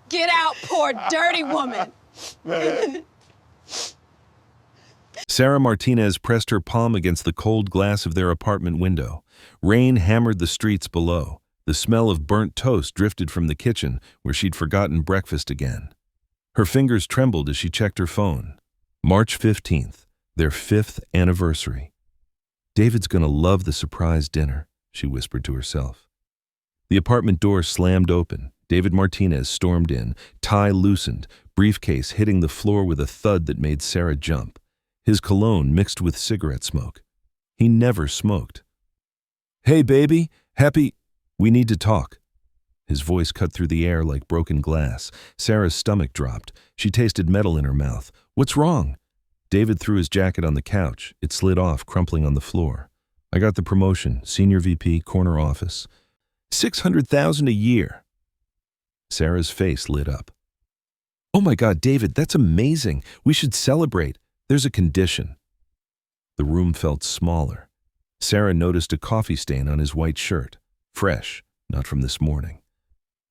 Get out, poor dirty woman. Sarah Martinez pressed her palm against the cold glass of their apartment window. Rain hammered the streets below. The smell of burnt toast drifted from the kitchen, where she'd forgotten breakfast again. Her fingers trembled as she checked her phone. March 15th, their 5th anniversary. David's gonna love the surprise dinner, she whispered to herself. The apartment door slammed open. David Martinez stormed in, tie loosened, briefcase hitting the floor with a thud that made Sarah jump. His cologne mixed with cigarette smoke. He never smoked. "Hey, baby, happy... We need to talk." His voice cut through the air like broken glass. Sarah's stomach dropped. She tasted metal in her mouth. "What's wrong?" David threw his jacket on the couch. It slid off, crumpling on the floor. "I got the promotion, senior VP, corner office. $600,000 a year." Sarah's face lit up. "Oh my God, David, that's amazing. We should celebrate. There's a condition." The room felt smaller. Sarah noticed a coffee stain on his white shirt. Fresh, not from this morning.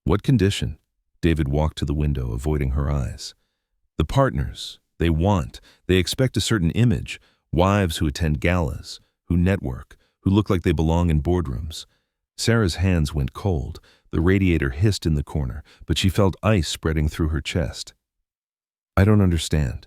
"What condition?" David walked to the window, avoiding her eyes. "The partners. They expect a certain image. Wives who attend galas, who network, who look like they belong in boardrooms." Sarah's hands went cold. The radiator hissed in the corner, but she felt ice spreading through her chest. "I don't understand."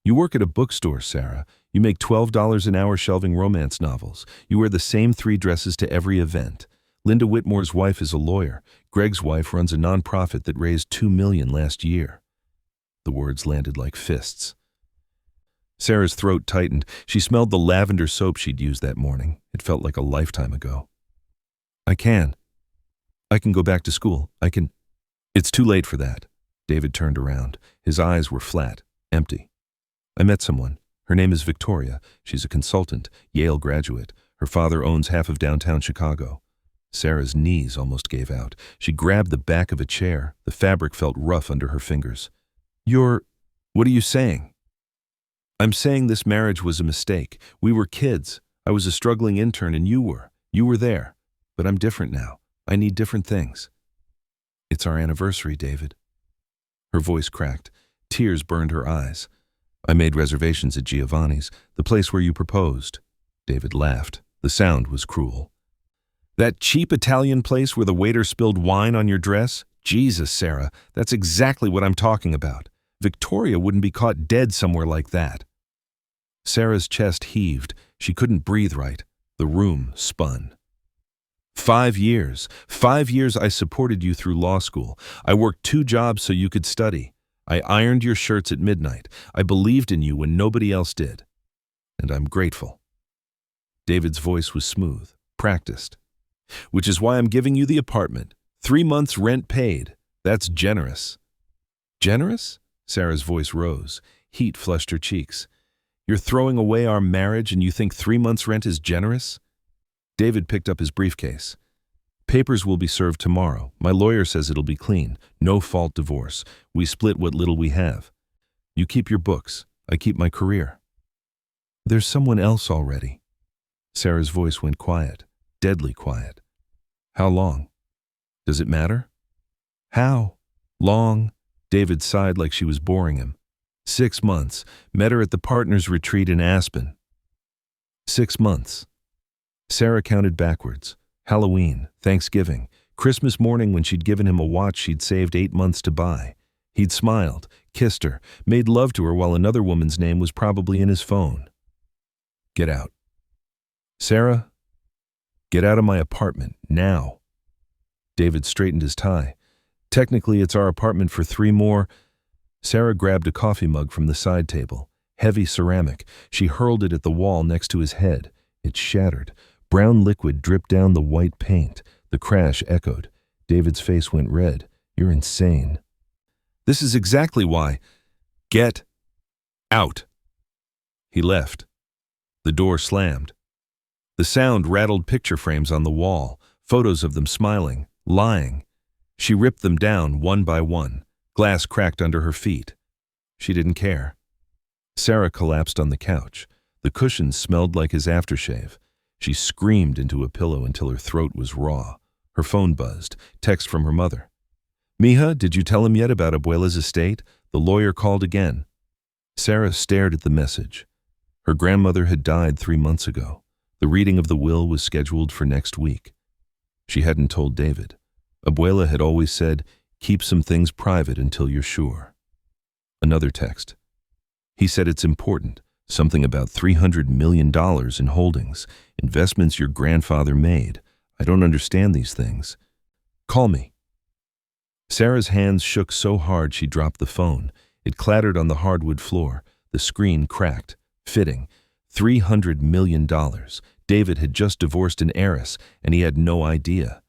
"You work at a bookstore, Sarah. You make $12 an hour shelving romance novels. You wear the same 3 dresses to every event. Linda Whitmore's wife is a lawyer. Greg's wife runs a nonprofit that raised $2 million last year." The words landed like fists. Sarah's throat tightened. She smelled the lavender soap she'd used that morning. It felt like a lifetime ago. I can go back to school. It's too late for that." David turned around. His eyes were flat, empty. "I met someone. Her name is Victoria. She's a consultant, Yale graduate. Her father owns half of downtown Chicago." Sarah's knees almost gave out. She grabbed the back of a chair. The fabric felt rough under her fingers. What are you saying?" "I'm saying this marriage was a mistake. We were kids. I was a struggling intern and you were there. But I'm different now. I need different things." "It's our anniversary, David." Her voice cracked. Tears burned her eyes. "I made reservations at Giovanni's, the place where you proposed." David laughed. The sound was cruel. "That cheap Italian place where the waiter spilled wine on your dress? Jesus, Sarah, that's exactly what I'm talking about. Victoria wouldn't be caught dead somewhere like that." Sarah's chest heaved. She couldn't breathe right. The room spun. 5 years. 5 years I supported you through law school. I worked 2 jobs so you could study. I ironed your shirts at midnight. I believed in you when nobody else did. And I'm grateful." David's voice was smooth, practiced. "Which is why I'm giving you the apartment. 3 months rent paid. That's generous." "Generous?" Sarah's voice rose. Heat flushed her cheeks. "You're throwing away our marriage and you think 3 months rent is generous?" David picked up his briefcase. "Papers will be served tomorrow. My lawyer says it'll be clean. No fault divorce. We split what little we have. You keep your books. I keep my career." "There's someone else already." Sarah's voice went quiet, deadly quiet. "How long? Does it matter?" "How long?" David sighed like she was boring him. 6 months. Met her at the partners' retreat in Aspen. 6 months. Sarah counted backwards. Halloween, Thanksgiving, Christmas morning when she'd given him a watch she'd saved 8 months to buy. He'd smiled, kissed her, made love to her while another woman's name was probably in his phone. "Get out." "Sarah, get out of my apartment, now." David straightened his tie. "Technically, it's our apartment for 3 more." Sarah grabbed a coffee mug from the side table. Heavy ceramic. She hurled it at the wall next to his head. It shattered. Brown liquid dripped down the white paint. The crash echoed. David's face went red. "You're insane." "This is exactly why." "Get out." He left. The door slammed. The sound rattled picture frames on the wall, photos of them smiling, lying. She ripped them down one by one. Glass cracked under her feet. She didn't care. Sarah collapsed on the couch. The cushions smelled like his aftershave. She screamed into a pillow until her throat was raw. Her phone buzzed. Text from her mother. Mija, did you tell him yet about Abuela's estate? The lawyer called again. Sarah stared at the message. Her grandmother had died 3 months ago. The reading of the will was scheduled for next week. She hadn't told David. Abuela had always said, keep some things private until you're sure. Another text. He said it's important, something about $300 million in holdings, investments your grandfather made. I don't understand these things. Call me. Sarah's hands shook so hard she dropped the phone. It clattered on the hardwood floor. The screen cracked. Fitting. $300 million. David had just divorced an heiress, and he had no idea.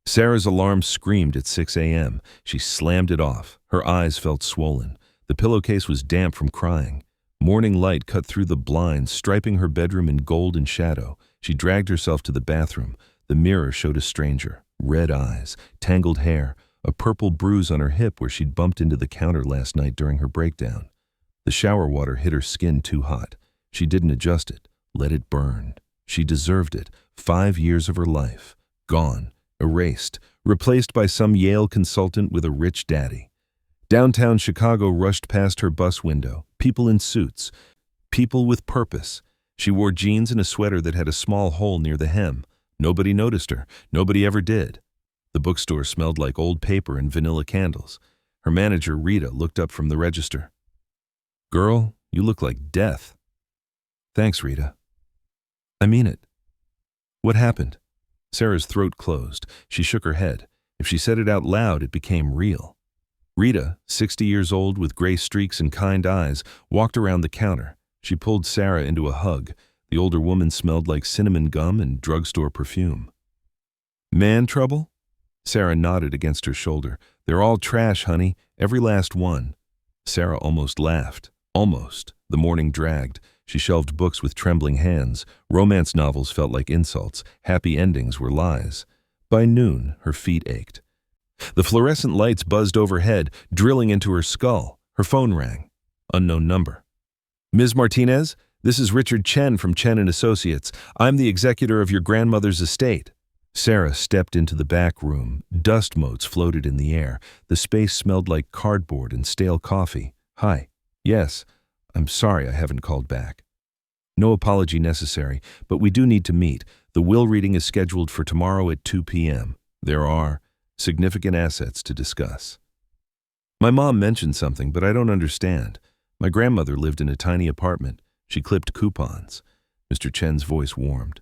Sarah's alarm screamed at 6 a.m. She slammed it off. Her eyes felt swollen. The pillowcase was damp from crying. Morning light cut through the blinds, striping her bedroom in gold and shadow. She dragged herself to the bathroom. The mirror showed a stranger. Red eyes, tangled hair, a purple bruise on her hip where she'd bumped into the counter last night during her breakdown. The shower water hit her skin too hot. She didn't adjust it. Let it burn. She deserved it. 5 years of her life. Gone. Erased. Replaced by some Yale consultant with a rich daddy. Downtown Chicago rushed past her bus window. People in suits. People with purpose. She wore jeans and a sweater that had a small hole near the hem. Nobody noticed her. Nobody ever did. The bookstore smelled like old paper and vanilla candles. Her manager, Rita, looked up from the register. Girl, you look like death. Thanks, Rita. I mean it. What happened? Sarah's throat closed. She shook her head. If she said it out loud, it became real. Rita, 60 years old with gray streaks and kind eyes, walked around the counter. She pulled Sarah into a hug. The older woman smelled like cinnamon gum and drugstore perfume. Man trouble? Sarah nodded against her shoulder. They're all trash, honey. Every last one. Sarah almost laughed. Almost. The morning dragged. She shelved books with trembling hands. Romance novels felt like insults. Happy endings were lies. By noon, her feet ached. The fluorescent lights buzzed overhead, drilling into her skull. Her phone rang. Unknown number. Ms. Martinez, this is Richard Chen from Chen & Associates. I'm the executor of your grandmother's estate. Sarah stepped into the back room. Dust motes floated in the air. The space smelled like cardboard and stale coffee. Hi. Yes. I'm sorry I haven't called back. No apology necessary, but we do need to meet. The will reading is scheduled for tomorrow at 2 p.m. There are significant assets to discuss. My mom mentioned something, but I don't understand. My grandmother lived in a tiny apartment. She clipped coupons. Mr. Chen's voice warmed.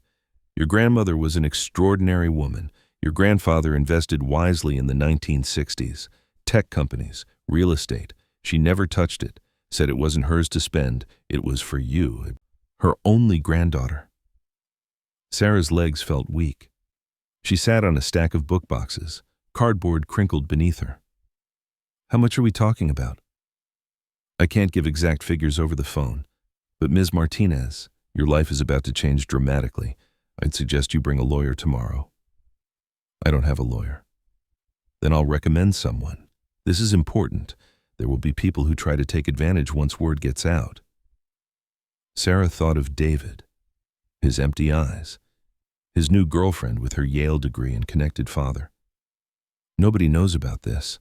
Your grandmother was an extraordinary woman. Your grandfather invested wisely in the 1960s. Tech companies, real estate. She never touched it. Said it wasn't hers to spend. It was for you. Her only granddaughter. Sarah's legs felt weak. She sat on a stack of book boxes. Cardboard crinkled beneath her. How much are we talking about? I can't give exact figures over the phone, but Ms. Martinez, your life is about to change dramatically. I'd suggest you bring a lawyer tomorrow. I don't have a lawyer. Then I'll recommend someone. This is important. There will be people who try to take advantage once word gets out. Sarah thought of David, his empty eyes, his new girlfriend with her Yale degree and connected father. Nobody knows about this,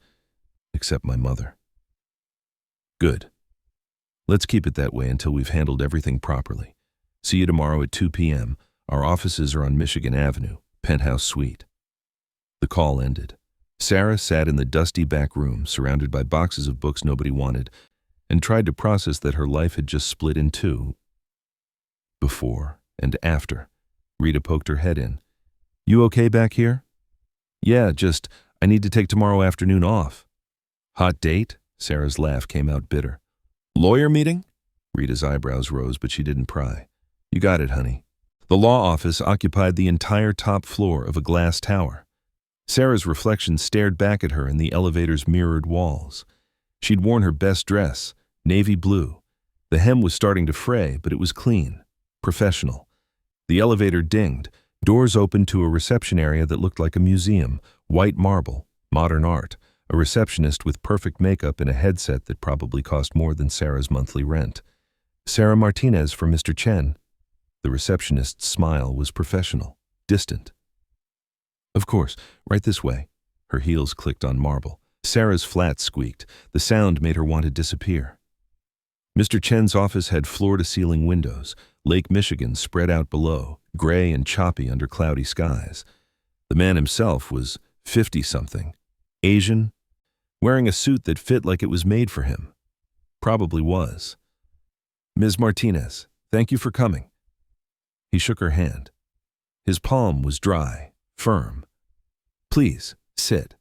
except my mother. Good. Let's keep it that way until we've handled everything properly. See you tomorrow at 2 p.m. Our offices are on Michigan Avenue, penthouse suite. The call ended. Sarah sat in the dusty back room, surrounded by boxes of books nobody wanted, and tried to process that her life had just split in two. Before and after. Rita poked her head in. You okay back here? Yeah, just, I need to take tomorrow afternoon off. Hot date? Sarah's laugh came out bitter. Lawyer meeting? Rita's eyebrows rose, but she didn't pry. You got it, honey. The law office occupied the entire top floor of a glass tower. Sarah's reflection stared back at her in the elevator's mirrored walls. She'd worn her best dress, navy blue. The hem was starting to fray, but it was clean, professional. The elevator dinged. Doors opened to a reception area that looked like a museum, white marble, modern art, a receptionist with perfect makeup and a headset that probably cost more than Sarah's monthly rent. Sarah Martinez for Mr. Chen. The receptionist's smile was professional, distant. Of course, right this way. Her heels clicked on marble. Sarah's flat squeaked. The sound made her want to disappear. Mr. Chen's office had floor-to-ceiling windows. Lake Michigan spread out below, gray and choppy under cloudy skies. The man himself was 50-something, Asian, wearing a suit that fit like it was made for him. Probably was. "Ms. Martinez, thank you for coming." He shook her hand. His palm was dry, firm. "Please, sit."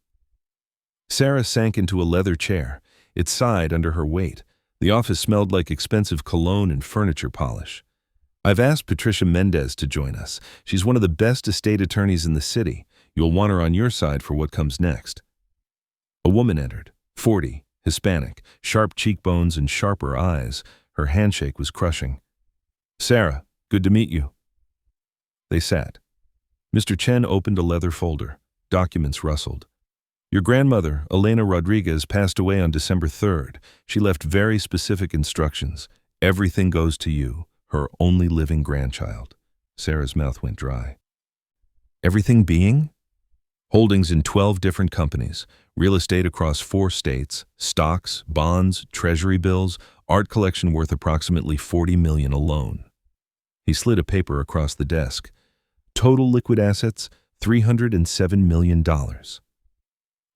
Sarah sank into a leather chair. It sighed under her weight. The office smelled like expensive cologne and furniture polish. "I've asked Patricia Mendez to join us. She's one of the best estate attorneys in the city. You'll want her on your side for what comes next." A woman entered, 40, Hispanic, sharp cheekbones and sharper eyes. Her handshake was crushing. "Sarah, good to meet you." They sat. Mr. Chen opened a leather folder. Documents rustled. "Your grandmother, Elena Rodriguez, passed away on December 3rd. She left very specific instructions. Everything goes to you, her only living grandchild." Sarah's mouth went dry. "Everything being?" "Holdings in 12 different companies, real estate across 4 states, stocks, bonds, treasury bills, art collection worth approximately $40 million alone." He slid a paper across the desk. "Total liquid assets, $307 million.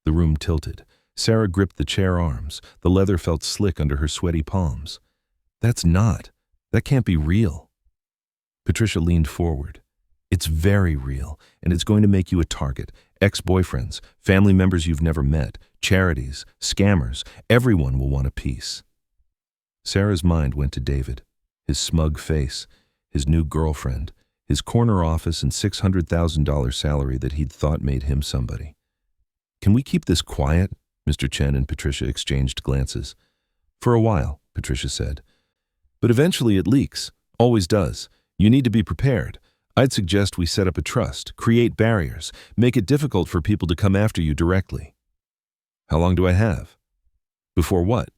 The room tilted. Sarah gripped the chair arms. The leather felt slick under her sweaty palms. That can't be real." Patricia leaned forward. "It's very real, and it's going to make you a target. Ex-boyfriends, family members you've never met, charities, scammers, everyone will want a piece." Sarah's mind went to David, his smug face, his new girlfriend, his corner office and $600,000 salary that he'd thought made him somebody. "Can we keep this quiet?" Mr. Chen and Patricia exchanged glances. "For a while," Patricia said. "But eventually it leaks. Always does. You need to be prepared. I'd suggest we set up a trust, create barriers, make it difficult for people to come after you directly." "How long do I have?" "Before what?"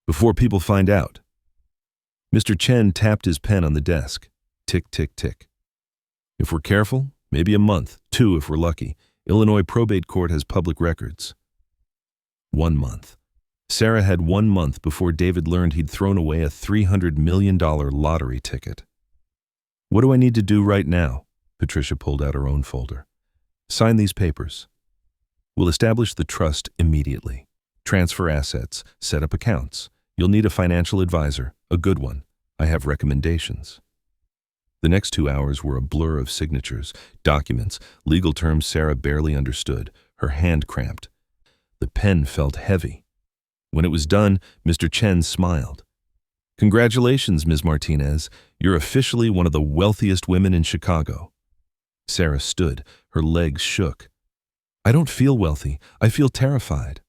"Before people find out." Mr. Chen tapped his pen on the desk. Tick, tick, tick. "If we're careful, maybe a month, 2 if we're lucky. Illinois probate court has public records." 1 month. Sarah had 1 month before David learned he'd thrown away a $300 million lottery ticket. "What do I need to do right now?" Patricia pulled out her own folder. "Sign these papers. We'll establish the trust immediately. Transfer assets, set up accounts. You'll need a financial advisor, a good one. I have recommendations." The next 2 hours were a blur of signatures, documents, legal terms Sarah barely understood. Her hand cramped. The pen felt heavy. When it was done, Mr. Chen smiled. "Congratulations, Ms. Martinez. You're officially one of the wealthiest women in Chicago." Sarah stood. Her legs shook. "I don't feel wealthy. I feel terrified."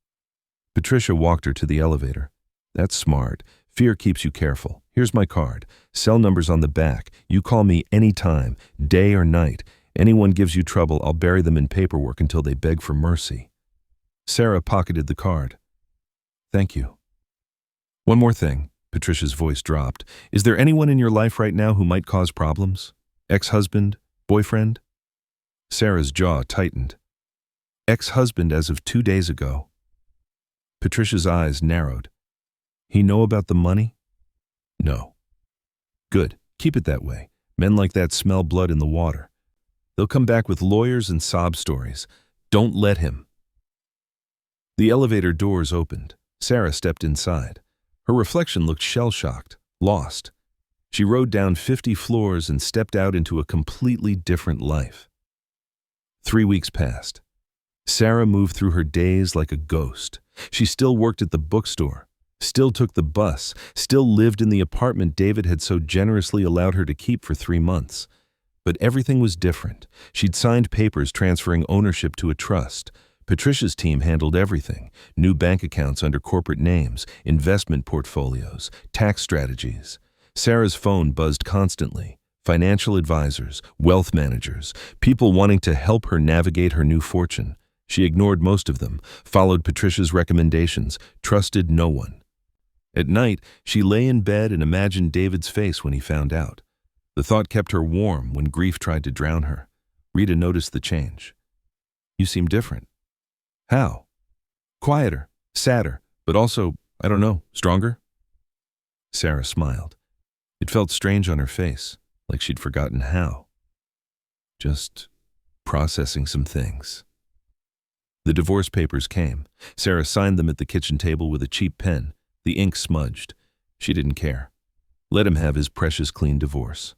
Patricia walked her to the elevator. "That's smart. Fear keeps you careful. Here's my card. Cell number's on the back. You call me any time, day or night. Anyone gives you trouble, I'll bury them in paperwork until they beg for mercy." Sarah pocketed the card. "Thank you." "One more thing." Patricia's voice dropped. "Is there anyone in your life right now who might cause problems? Ex-husband? Boyfriend?" Sarah's jaw tightened. "Ex-husband as of 2 days ago." Patricia's eyes narrowed. "He know about the money?" "No." "Good. Keep it that way. Men like that smell blood in the water. They'll come back with lawyers and sob stories. Don't let him." The elevator doors opened. Sarah stepped inside. Her reflection looked shell-shocked, lost. She rode down 50 floors and stepped out into a completely different life. 3 weeks passed. Sarah moved through her days like a ghost. She still worked at the bookstore, still took the bus, still lived in the apartment David had so generously allowed her to keep for 3 months. But everything was different. She'd signed papers transferring ownership to a trust. Patricia's team handled everything: new bank accounts under corporate names, investment portfolios, tax strategies. Sarah's phone buzzed constantly. Financial advisors, wealth managers, people wanting to help her navigate her new fortune. She ignored most of them, followed Patricia's recommendations, trusted no one. At night, she lay in bed and imagined David's face when he found out. The thought kept her warm when grief tried to drown her. Rita noticed the change. "You seem different." "How?" Quieter, sadder, but also, I don't know, stronger? Sarah smiled. It felt strange on her face, like she'd forgotten how. Just processing some things. The divorce papers came. Sarah signed them at the kitchen table with a cheap pen. The ink smudged. She didn't care. Let him have his precious clean divorce.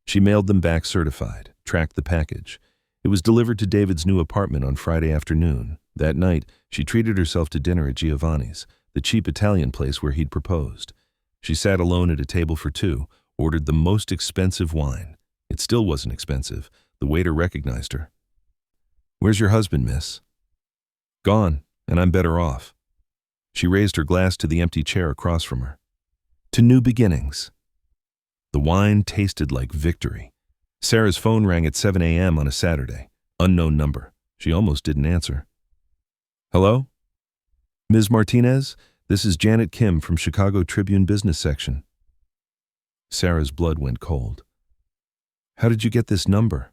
She mailed them back certified, tracked the package. It was delivered to David's new apartment on Friday afternoon. That night, she treated herself to dinner at Giovanni's, the cheap Italian place where he'd proposed. She sat alone at a table for two, ordered the most expensive wine. It still wasn't expensive. The waiter recognized her. "Where's your husband, miss?" "Gone, and I'm better off." She raised her glass to the empty chair across from her. "To new beginnings." The wine tasted like victory. Sarah's phone rang at 7 a.m. on a Saturday. Unknown number. She almost didn't answer. "Hello? Ms. Martinez, this is Janet Kim from Chicago Tribune Business Section." Sarah's blood went cold. "How did you get this number?"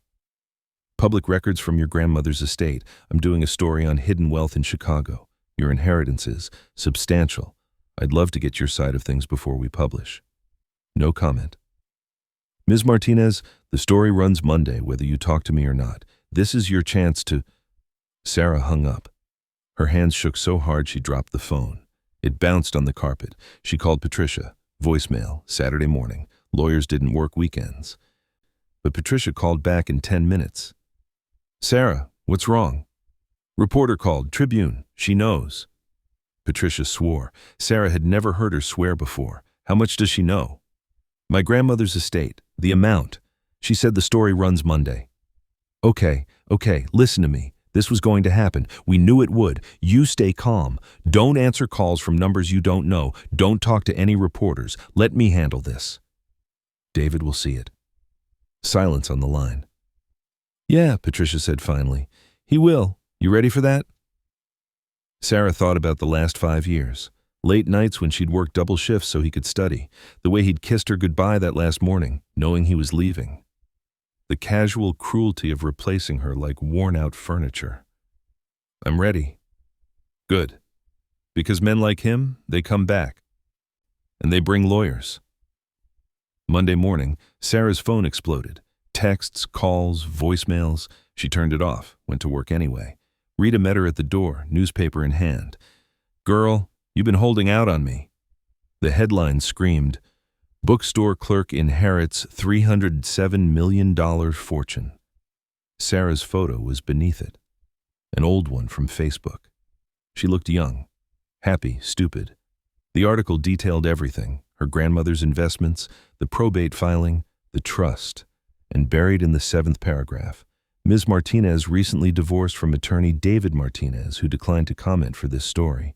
"Public records from your grandmother's estate. I'm doing a story on hidden wealth in Chicago. Your inheritance is substantial. I'd love to get your side of things before we publish." No comment. "Ms. Martinez, the story runs Monday, whether you talk to me or not. This is your chance to—" Sarah hung up. Her hands shook so hard she dropped the phone. It bounced on the carpet. She called Patricia. Voicemail, Saturday morning. Lawyers didn't work weekends. But Patricia called back in 10 minutes. "Sarah, what's wrong?" "Reporter called, Tribune. She knows." Patricia swore. Sarah had never heard her swear before. "How much does she know?" "My grandmother's estate. The amount. She said the story runs Monday." Okay, listen to me. This was going to happen. We knew it would. You stay calm. Don't answer calls from numbers you don't know. Don't talk to any reporters. Let me handle this. David will see it." Silence on the line. "Yeah," Patricia said finally. "He will. You ready for that?" Sarah thought about the last 5 years. Late nights when she'd worked double shifts so he could study. The way he'd kissed her goodbye that last morning, knowing he was leaving. The casual cruelty of replacing her like worn-out furniture. "I'm ready." "Good. Because men like him, they come back. And they bring lawyers." Monday morning, Sarah's phone exploded. Texts, calls, voicemails. She turned it off, went to work anyway. Rita met her at the door, newspaper in hand. "Girl, you've been holding out on me." The headline screamed, "Bookstore clerk inherits $307 million fortune." Sarah's photo was beneath it. An old one from Facebook. She looked young, happy, stupid. The article detailed everything: her grandmother's investments, the probate filing, the trust. And buried in the 7th paragraph, Ms. Martinez recently divorced from attorney David Martinez, who declined to comment for this story.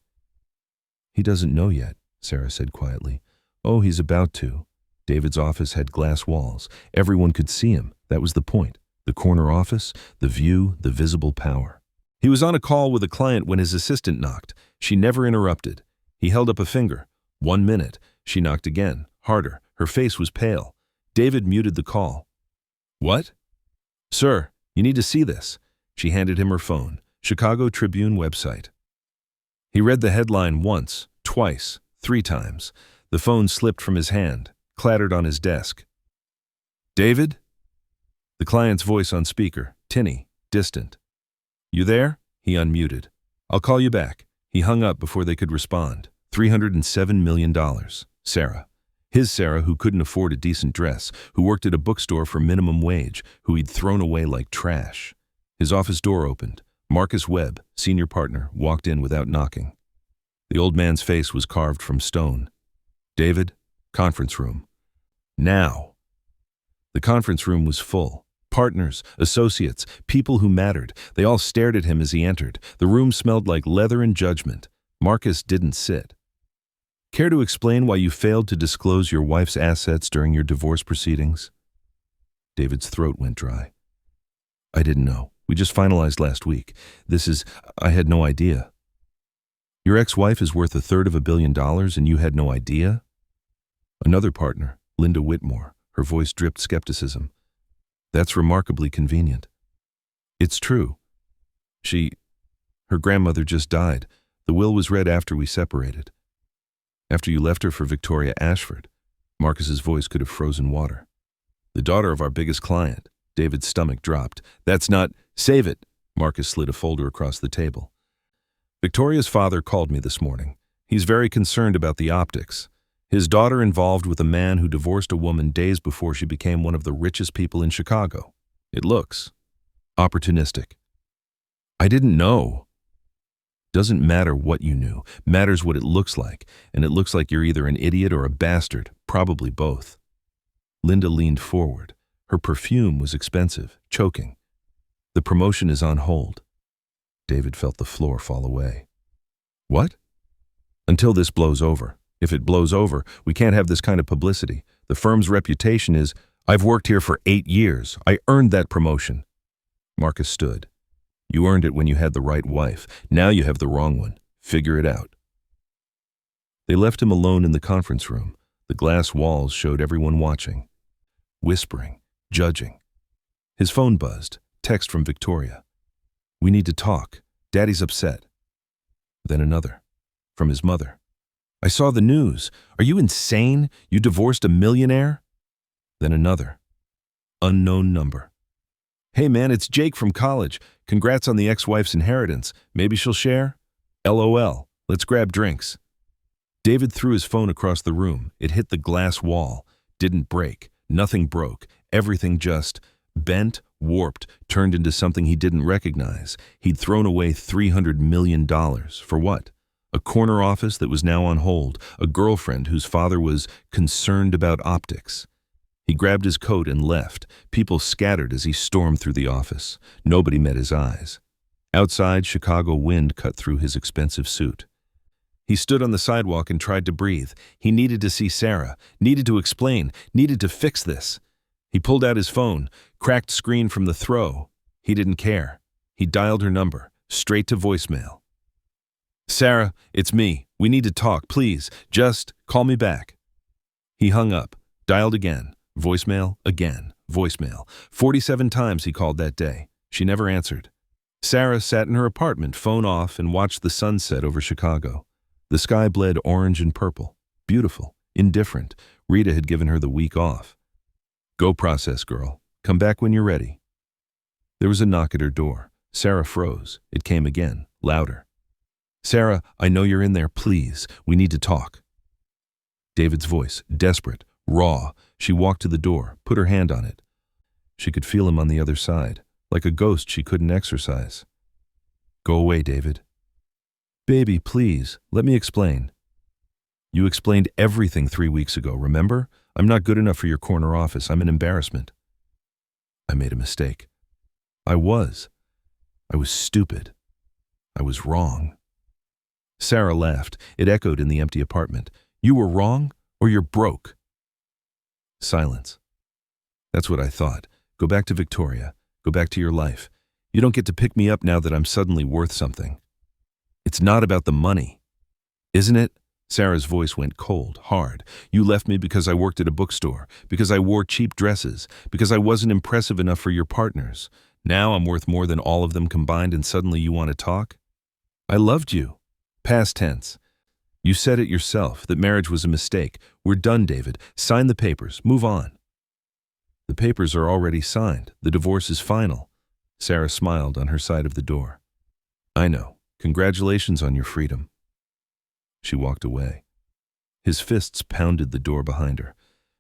"He doesn't know yet," Sarah said quietly. "Oh, he's about to." David's office had glass walls. Everyone could see him. That was the point. The corner office, the view, the visible power. He was on a call with a client when his assistant knocked. She never interrupted. He held up a finger. 1 minute. She knocked again, harder. Her face was pale. David muted the call. "What?" "Sir, you need to see this." She handed him her phone. Chicago Tribune website. He read the headline once, twice, 3 times. The phone slipped from his hand, clattered on his desk. "David?" The client's voice on speaker, tinny, distant. "You there?" He unmuted. "I'll call you back." He hung up before they could respond. $307 million. Sarah. His Sarah, who couldn't afford a decent dress, who worked at a bookstore for minimum wage, who he'd thrown away like trash. His office door opened. Marcus Webb, senior partner, walked in without knocking. The old man's face was carved from stone. "David, conference room." "Now." The conference room was full. Partners, associates, people who mattered. They all stared at him as he entered. The room smelled like leather and judgment. Marcus didn't sit. "Care to explain why you failed to disclose your wife's assets during your divorce proceedings?" David's throat went dry. "I didn't know. We just finalized last week. I had no idea." "Your ex-wife is worth $1/3 billion and you had no idea?" Another partner, Linda Whitmore, her voice dripped skepticism. "That's remarkably convenient." "It's true. Her grandmother just died. The will was read after we separated. After you left her for Victoria Ashford. Marcus's voice could have frozen water. The daughter of our biggest client. David's stomach dropped. That's not... Save it! Marcus slid a folder across the table. Victoria's father called me this morning. He's very concerned about the optics. His daughter involved with a man who divorced a woman days before she became one of the richest people in Chicago. It looks opportunistic. I didn't know. Doesn't matter what you knew. Matters what it looks like, and it looks like you're either an idiot or a bastard, probably both. Linda leaned forward. Her perfume was expensive, choking. The promotion is on hold. David felt the floor fall away. What? Until this blows over. If it blows over, we can't have this kind of publicity. The firm's reputation is, I've worked here for 8 years. I earned that promotion. Marcus stood. You earned it when you had the right wife. Now you have the wrong one. Figure it out. They left him alone in the conference room. The glass walls showed everyone watching. Whispering, judging. His phone buzzed. Text from Victoria. We need to talk. Daddy's upset. Then another. From his mother. I saw the news. Are you insane? You divorced a millionaire? Then another. Unknown number. Hey man, it's Jake from college. Congrats on the ex-wife's inheritance. Maybe she'll share? LOL. Let's grab drinks. David threw his phone across the room. It hit the glass wall. Didn't break. Nothing broke. Everything just bent, warped, turned into something he didn't recognize. He'd thrown away $300 million. For what? A corner office that was now on hold. A girlfriend whose father was concerned about optics. He grabbed his coat and left. People scattered as he stormed through the office. Nobody met his eyes. Outside, Chicago wind cut through his expensive suit. He stood on the sidewalk and tried to breathe. He needed to see Sarah, needed to explain, needed to fix this. He pulled out his phone, cracked screen from the throw. He didn't care. He dialed her number, straight to voicemail. Sarah, it's me. We need to talk, please. Just call me back. He hung up, dialed again, voicemail, again, voicemail. 47 times he called that day. She never answered. Sarah sat in her apartment, phone off, and watched the sunset over Chicago. The sky bled orange and purple. Beautiful, indifferent. Rita had given her the week off. Go process, girl. Come back when you're ready. There was a knock at her door. Sarah froze. It came again, louder. Sarah, I know you're in there, please. We need to talk. David's voice, desperate, raw. She walked to the door, put her hand on it. She could feel him on the other side, like a ghost she couldn't exorcise. Go away, David. Baby, please, let me explain. You explained everything 3 weeks ago, remember? I'm not good enough for your corner office. I'm an embarrassment. I made a mistake. I was stupid. I was wrong. Sarah laughed. It echoed in the empty apartment. You were wrong, or you're broke. Silence. That's what I thought. Go back to Victoria. Go back to your life. You don't get to pick me up now that I'm suddenly worth something. It's not about the money. Isn't it? Sarah's voice went cold, hard. You left me because I worked at a bookstore, because I wore cheap dresses, because I wasn't impressive enough for your partners. Now I'm worth more than all of them combined and suddenly you want to talk? I loved you. Past tense. You said it yourself, that marriage was a mistake. We're done, David. Sign the papers. Move on. The papers are already signed. The divorce is final. Sarah smiled on her side of the door. I know. Congratulations on your freedom. She walked away. His fists pounded the door behind her.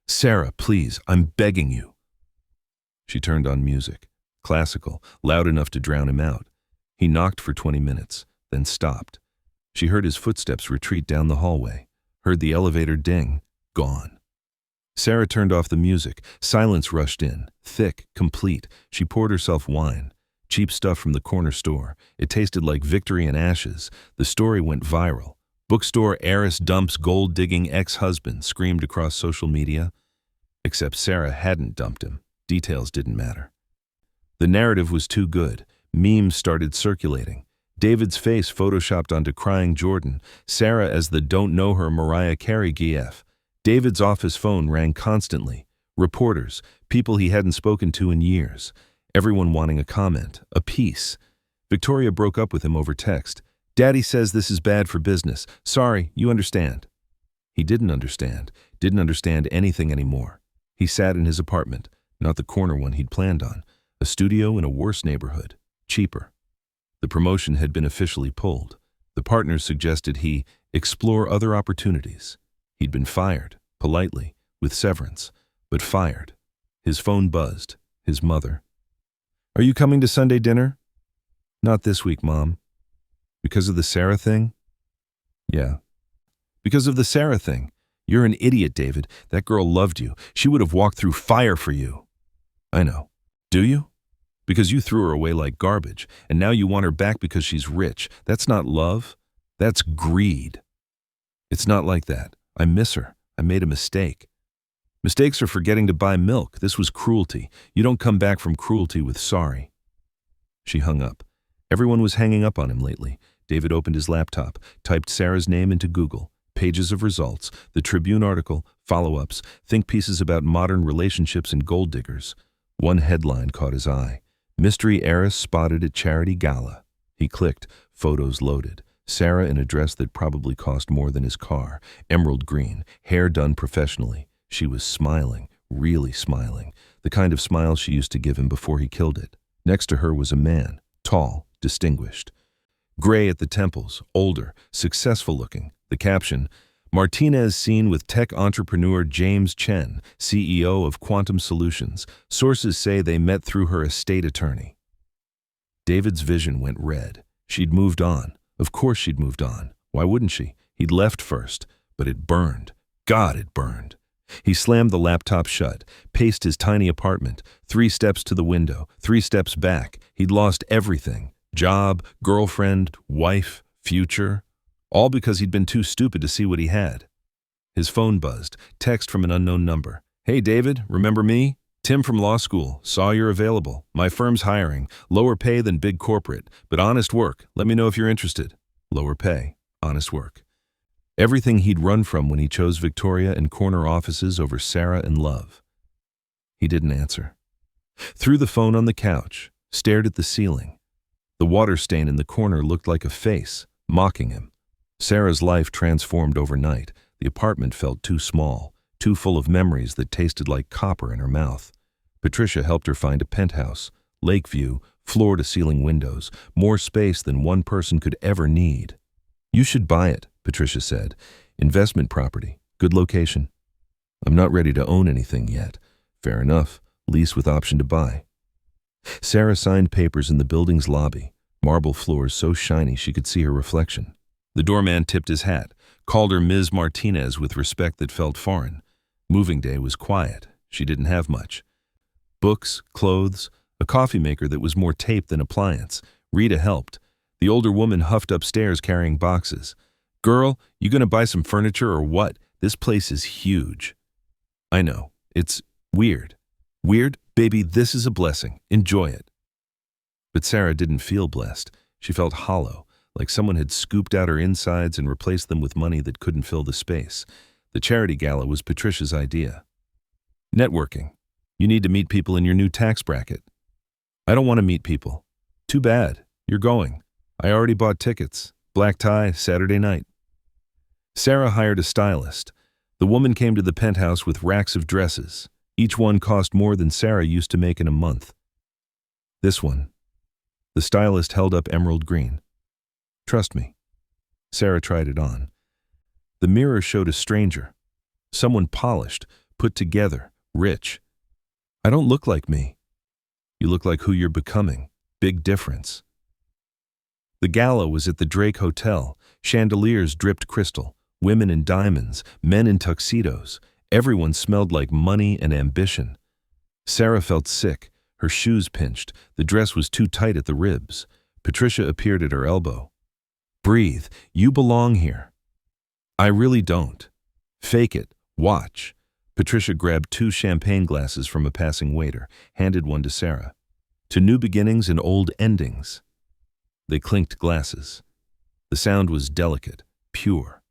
Sarah, please, I'm begging you. She turned on music, classical, loud enough to drown him out. He knocked for 20 minutes, then stopped. She heard his footsteps retreat down the hallway, heard the elevator ding, gone. Sarah turned off the music. Silence rushed in, thick, complete. She poured herself wine. Cheap stuff from the corner store. It tasted like victory and ashes. The story went viral. Bookstore heiress dumps gold-digging ex-husband, screamed across social media. Except Sarah hadn't dumped him. Details didn't matter. The narrative was too good. Memes started circulating. David's face photoshopped onto crying Jordan. Sarah as the don't know her Mariah Carey gif. David's office phone rang constantly. Reporters, people he hadn't spoken to in years. Everyone wanting a comment, a piece. Victoria broke up with him over text. Daddy says this is bad for business. Sorry, you understand. He didn't understand anything anymore. He sat in his apartment, not the corner one he'd planned on, a studio in a worse neighborhood, cheaper. The promotion had been officially pulled. The partners suggested he explore other opportunities. He'd been fired, politely, with severance, but fired. His phone buzzed. His mother. Are you coming to Sunday dinner? Not this week, Mom. Because of the Sarah thing? Yeah. Because of the Sarah thing. You're an idiot, David. That girl loved you. She would have walked through fire for you. I know. Do you? Because you threw her away like garbage, and now you want her back because she's rich. That's not love. That's greed. It's not like that. I miss her. I made a mistake. Mistakes are forgetting to buy milk. This was cruelty. You don't come back from cruelty with sorry. She hung up. Everyone was hanging up on him lately. David opened his laptop, typed Sarah's name into Google. Pages of results, the Tribune article, follow-ups, think pieces about modern relationships and gold diggers. One headline caught his eye. Mystery heiress spotted at charity gala. He clicked. Photos loaded. Sarah in a dress that probably cost more than his car. Emerald green, hair done professionally. She was smiling, really smiling, the kind of smile she used to give him before he killed it. Next to her was a man, tall, distinguished. Gray at the temples, older, successful-looking. The caption, Martinez seen with tech entrepreneur James Chen, CEO of Quantum Solutions. Sources say they met through her estate attorney. David's vision went red. She'd moved on. Of course she'd moved on. Why wouldn't she? He'd left first, but it burned. God, it burned. He slammed the laptop shut, paced his tiny apartment, 3 steps to the window, 3 steps back. He'd lost everything. Job, girlfriend, wife, future. All because he'd been too stupid to see what he had. His phone buzzed, text from an unknown number. Hey David, remember me? Tim from law school, saw you're available. My firm's hiring, lower pay than big corporate, but honest work. Let me know if you're interested. Lower pay, honest work. Everything he'd run from when he chose Victoria and corner offices over Sarah and love. He didn't answer. Threw the phone on the couch, stared at the ceiling. The water stain in the corner looked like a face, mocking him. Sarah's life transformed overnight. The apartment felt too small, too full of memories that tasted like copper in her mouth. Patricia helped her find a penthouse, lake view, floor-to-ceiling windows, more space than one person could ever need. You should buy it, Patricia said. Investment property, good location. I'm not ready to own anything yet. Fair enough, lease with option to buy. Sarah signed papers in the building's lobby, marble floors so shiny she could see her reflection. The doorman tipped his hat, called her Ms. Martinez with respect that felt foreign. Moving day was quiet. She didn't have much. Books, clothes, a coffee maker that was more tape than appliance. Rita helped. The older woman huffed upstairs carrying boxes. Girl, you gonna buy some furniture or what? This place is huge. I know. It's weird. Weird? Baby, this is a blessing. Enjoy it. But Sarah didn't feel blessed. She felt hollow, like someone had scooped out her insides and replaced them with money that couldn't fill the space. The charity gala was Patricia's idea. Networking. You need to meet people in your new tax bracket. I don't want to meet people. Too bad. You're going. I already bought tickets. Black tie, Saturday night. Sarah hired a stylist. The woman came to the penthouse with racks of dresses. Each one cost more than Sarah used to make in a month. This one. The stylist held up emerald green. Trust me. Sarah tried it on. The mirror showed a stranger. Someone polished, put together, rich. I don't look like me. You look like who you're becoming. Big difference. The gala was at the Drake Hotel. Chandeliers dripped crystal. Women in diamonds, men in tuxedos. Everyone smelled like money and ambition. Sarah felt sick. Her shoes pinched. The dress was too tight at the ribs. Patricia appeared at her elbow. Breathe. You belong here. I really don't. Fake it. Watch. Patricia grabbed 2 champagne glasses from a passing waiter, handed one to Sarah. To new beginnings and old endings. They clinked glasses. The sound was delicate, pure.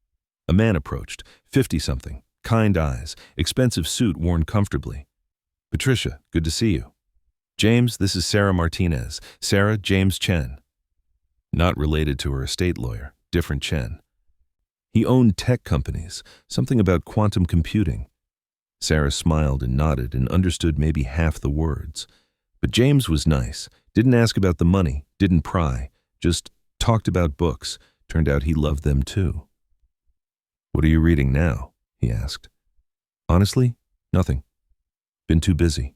A man approached, 50-something, kind eyes, expensive suit worn comfortably. Patricia, good to see you. James, this is Sarah Martinez. Sarah, James Chen. Not related to her estate lawyer, different Chen. He owned tech companies, something about quantum computing. Sarah smiled and nodded and understood maybe half the words. But James was nice, didn't ask about the money, didn't pry, just talked about books. Turned out he loved them too. "What are you reading now?" he asked. "Honestly, nothing. Been too busy."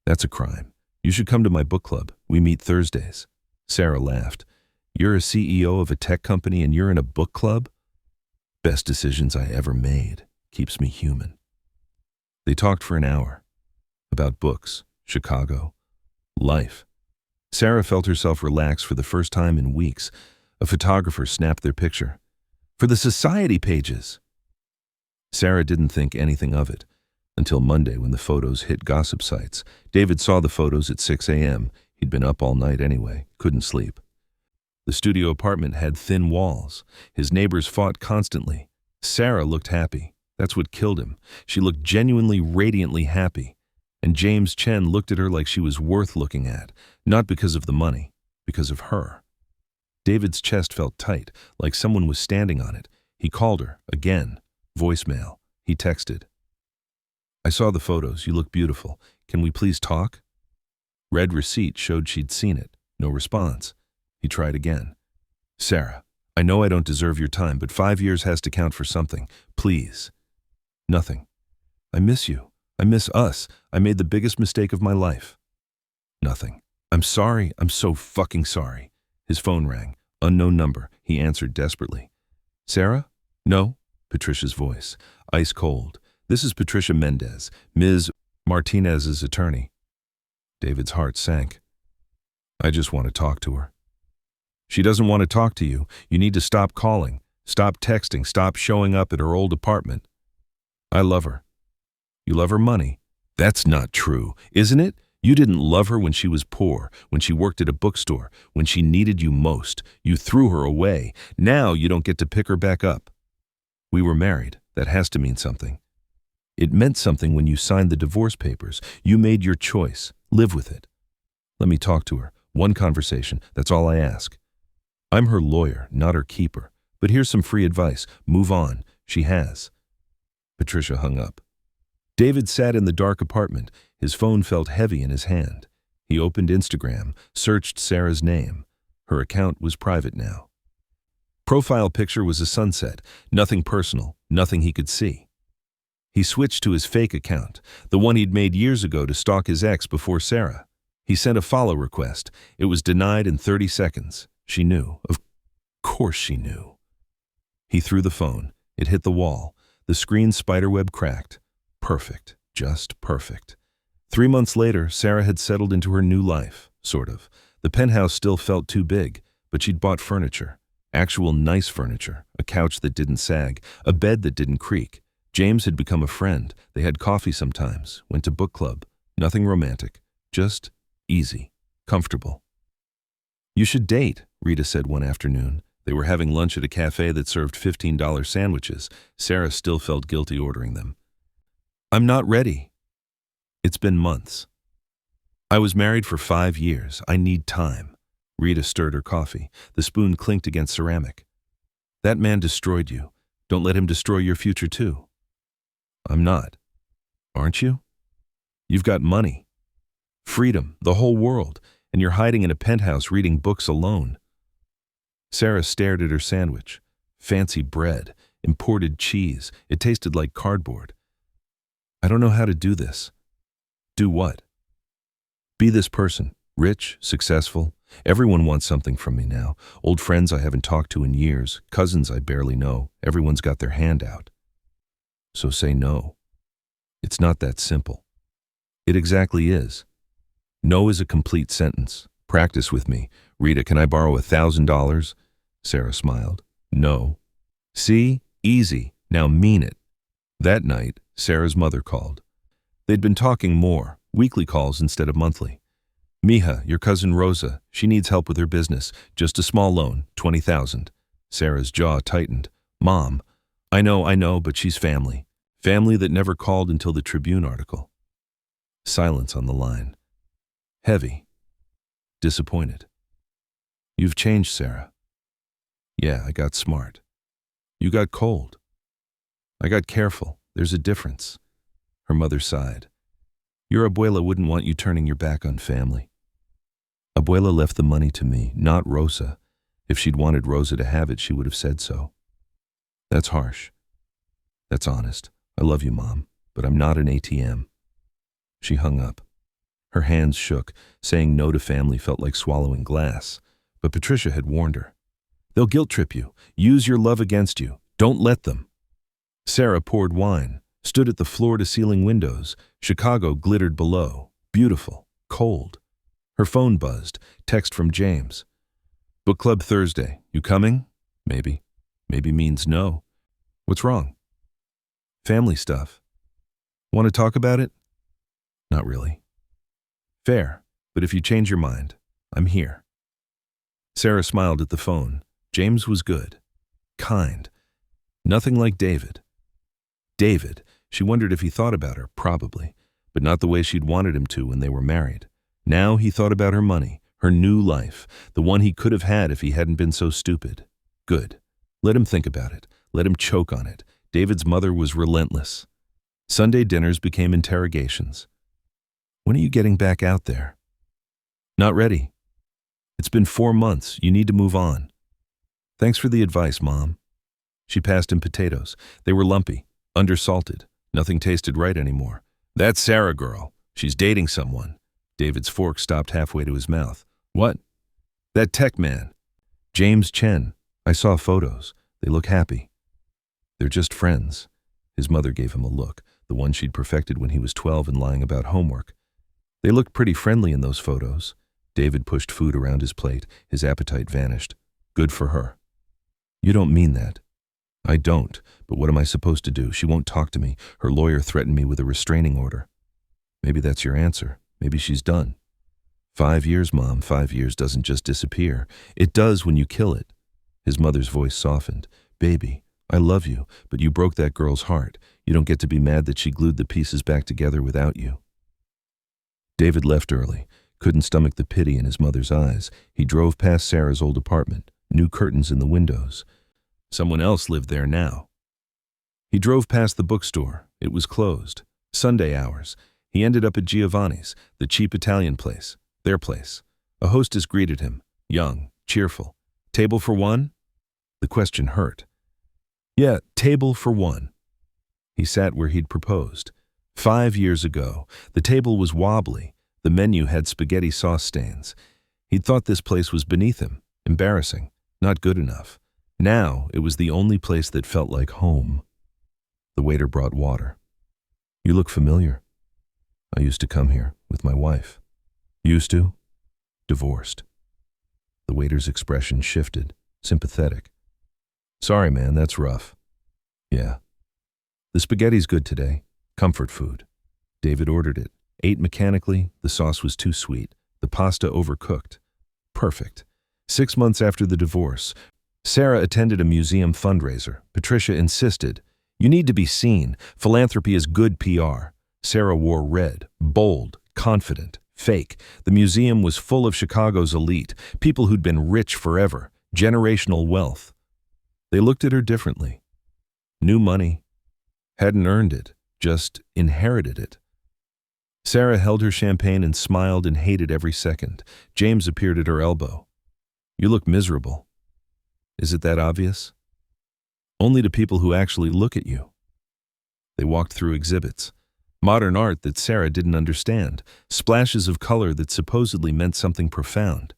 "That's a crime. You should come to my book club. We meet Thursdays." Sarah laughed. "You're a CEO of a tech company and you're in a book club? Best decisions I ever made. Keeps me human." They talked for an hour. About books, Chicago, life. Sarah felt herself relax for the first time in weeks. A photographer snapped their picture. "For the society pages." Sarah didn't think anything of it until Monday when the photos hit gossip sites. David saw the photos at 6 a.m. He'd been up all night anyway, couldn't sleep. The studio apartment had thin walls. His neighbors fought constantly. Sarah looked happy. That's what killed him. She looked genuinely, radiantly happy. And James Chen looked at her like she was worth looking at, not because of the money, because of her. David's chest felt tight, like someone was standing on it. He called her, again. Voicemail. He texted. "I saw the photos. You look beautiful. Can we please talk?" Read receipt showed she'd seen it. No response. He tried again. "Sarah, I know I don't deserve your time, but 5 years has to count for something. Please." Nothing. "I miss you. I miss us. I made the biggest mistake of my life." Nothing. "I'm sorry. I'm so fucking sorry." His phone rang. Unknown number. He answered desperately. "Sarah?" "No." Patricia's voice. Ice cold. "This is Patricia Mendez, Ms. Martinez's attorney." David's heart sank. "I just want to talk to her." "She doesn't want to talk to you. You need to stop calling. Stop texting. Stop showing up at her old apartment." "I love her." "You love her money." "That's not true, isn't it? You didn't love her when she was poor, when she worked at a bookstore, when she needed you most. You threw her away. Now you don't get to pick her back up." "We were married. That has to mean something." "It meant something when you signed the divorce papers. You made your choice. Live with it." "Let me talk to her. One conversation. That's all I ask." "I'm her lawyer, not her keeper. But here's some free advice. Move on." She has. Patricia hung up. David sat in the dark apartment. His phone felt heavy in his hand. He opened Instagram, searched Sarah's name. Her account was private now. Profile picture was a sunset, nothing personal, nothing he could see. He switched to his fake account, the one he'd made years ago to stalk his ex before Sarah. He sent a follow request. It was denied in 30 seconds. She knew. Of course she knew. He threw the phone. It hit the wall. The screen's spiderweb cracked. Perfect. Just perfect. 3 months later, Sarah had settled into her new life, sort of. The penthouse still felt too big, but she'd bought furniture. Actual nice furniture. A couch that didn't sag. A bed that didn't creak. James had become a friend. They had coffee sometimes. Went to book club. Nothing romantic. Just easy. Comfortable. "You should date," Rita said one afternoon. They were having lunch at a cafe that served $15 sandwiches. Sarah still felt guilty ordering them. "I'm not ready." "It's been months." "I was married for 5 years. I need time." Rita stirred her coffee. The spoon clinked against ceramic. "That man destroyed you. Don't let him destroy your future too." "I'm not." "Aren't you? You've got money. Freedom, the whole world, and you're hiding in a penthouse reading books alone." Sarah stared at her sandwich. Fancy bread, imported cheese. It tasted like cardboard. "I don't know how to do this." "Do what?" "Be this person. Rich, successful. Everyone wants something from me now. Old friends I haven't talked to in years. Cousins I barely know. Everyone's got their hand out." "So say no." "It's not that simple." "It exactly is. No is a complete sentence. Practice with me. Rita, can I borrow $1,000? Sarah smiled. "No." "See? Easy. Now mean it." That night, Sarah's mother called. They'd been talking more, weekly calls instead of monthly. "Mija, your cousin Rosa, she needs help with her business. Just a small loan, 20,000. Sarah's jaw tightened. "Mom, I know, but she's family. Family that never called until the Tribune article." Silence on the line. Heavy. Disappointed. You've changed, Sarah. Yeah, I got smart. You got cold. I got careful. There's a difference. Her mother sighed. Your abuela wouldn't want you turning your back on family. Abuela left the money to me, not Rosa. If she'd wanted Rosa to have it, she would have said so. That's harsh. That's honest. I love you, Mom, but I'm not an ATM. She hung up. Her hands shook. Saying no to family felt like swallowing glass. But Patricia had warned her. They'll guilt trip you. Use your love against you. Don't let them. Sarah poured wine, stood at the floor-to-ceiling windows. Chicago glittered below. Beautiful. Cold. Her phone buzzed. Text from James. Book club Thursday. You coming? Maybe. Maybe means no. What's wrong? Family stuff. Want to talk about it? Not really. Fair, but if you change your mind, I'm here. Sarah smiled at the phone. James was good. Kind. Nothing like David. David, she wondered if he thought about her, probably, but not the way she'd wanted him to when they were married. Now he thought about her money, her new life, the one he could have had if he hadn't been so stupid. Good. Let him think about it. Let him choke on it. David's mother was relentless. Sunday dinners became interrogations. When are you getting back out there? Not ready. It's been 4 months. You need to move on. Thanks for the advice, Mom. She passed him potatoes. They were lumpy, undersalted. Nothing tasted right anymore. That's Sarah girl. She's dating someone. David's fork stopped halfway to his mouth. What? That tech man. James Chen. I saw photos. They look happy. They're just friends. His mother gave him a look, the one she'd perfected when he was 12 and lying about homework. They looked pretty friendly in those photos. David pushed food around his plate. His appetite vanished. Good for her. You don't mean that. I don't, but what am I supposed to do? She won't talk to me. Her lawyer threatened me with a restraining order. Maybe that's your answer. Maybe she's done. 5 years, Mom. 5 years doesn't just disappear. It does when you kill it. His mother's voice softened. Baby, I love you, but you broke that girl's heart. You don't get to be mad that she glued the pieces back together without you. David left early. Couldn't stomach the pity in his mother's eyes. He drove past Sarah's old apartment. New curtains in the windows. Someone else lived there now. He drove past the bookstore. It was closed. Sunday hours. He ended up at Giovanni's, the cheap Italian place. Their place. A hostess greeted him. Young, cheerful. Table for one? The question hurt. Yeah, table for one. He sat where he'd proposed. 5 years ago. The table was wobbly. The menu had spaghetti sauce stains. He'd thought this place was beneath him. Embarrassing. Not good enough. Now it was the only place that felt like home. The waiter brought water. You look familiar. I used to come here with my wife. Used to? Divorced. The waiter's expression shifted, sympathetic. Sorry, man, that's rough. Yeah. The spaghetti's good today. Comfort food. David ordered it. Ate mechanically. The sauce was too sweet. The pasta overcooked. Perfect. 6 months after the divorce, Sarah attended a museum fundraiser. Patricia insisted, you need to be seen. Philanthropy is good PR. Sarah wore red, bold, confident, fake. The museum was full of Chicago's elite, people who'd been rich forever, generational wealth. They looked at her differently. New money. Hadn't earned it, just inherited it. Sarah held her champagne and smiled and hated every second. James appeared at her elbow. You look miserable. Is it that obvious? Only to people who actually look at you. They walked through exhibits. Modern art that Sarah didn't understand. Splashes of color that supposedly meant something profound.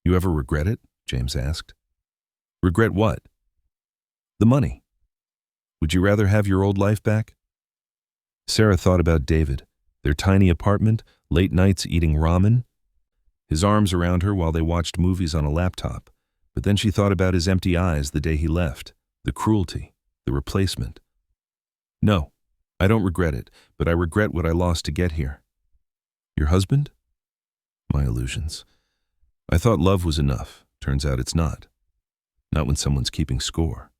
You ever regret it? James asked. Regret what? The money. Would you rather have your old life back? Sarah thought about David, their tiny apartment, late nights eating ramen, his arms around her while they watched movies on a laptop. But then she thought about his empty eyes the day he left, the cruelty, the replacement. No, I don't regret it, but I regret what I lost to get here. Your husband? My illusions. I thought love was enough. Turns out it's not. Not when someone's keeping score.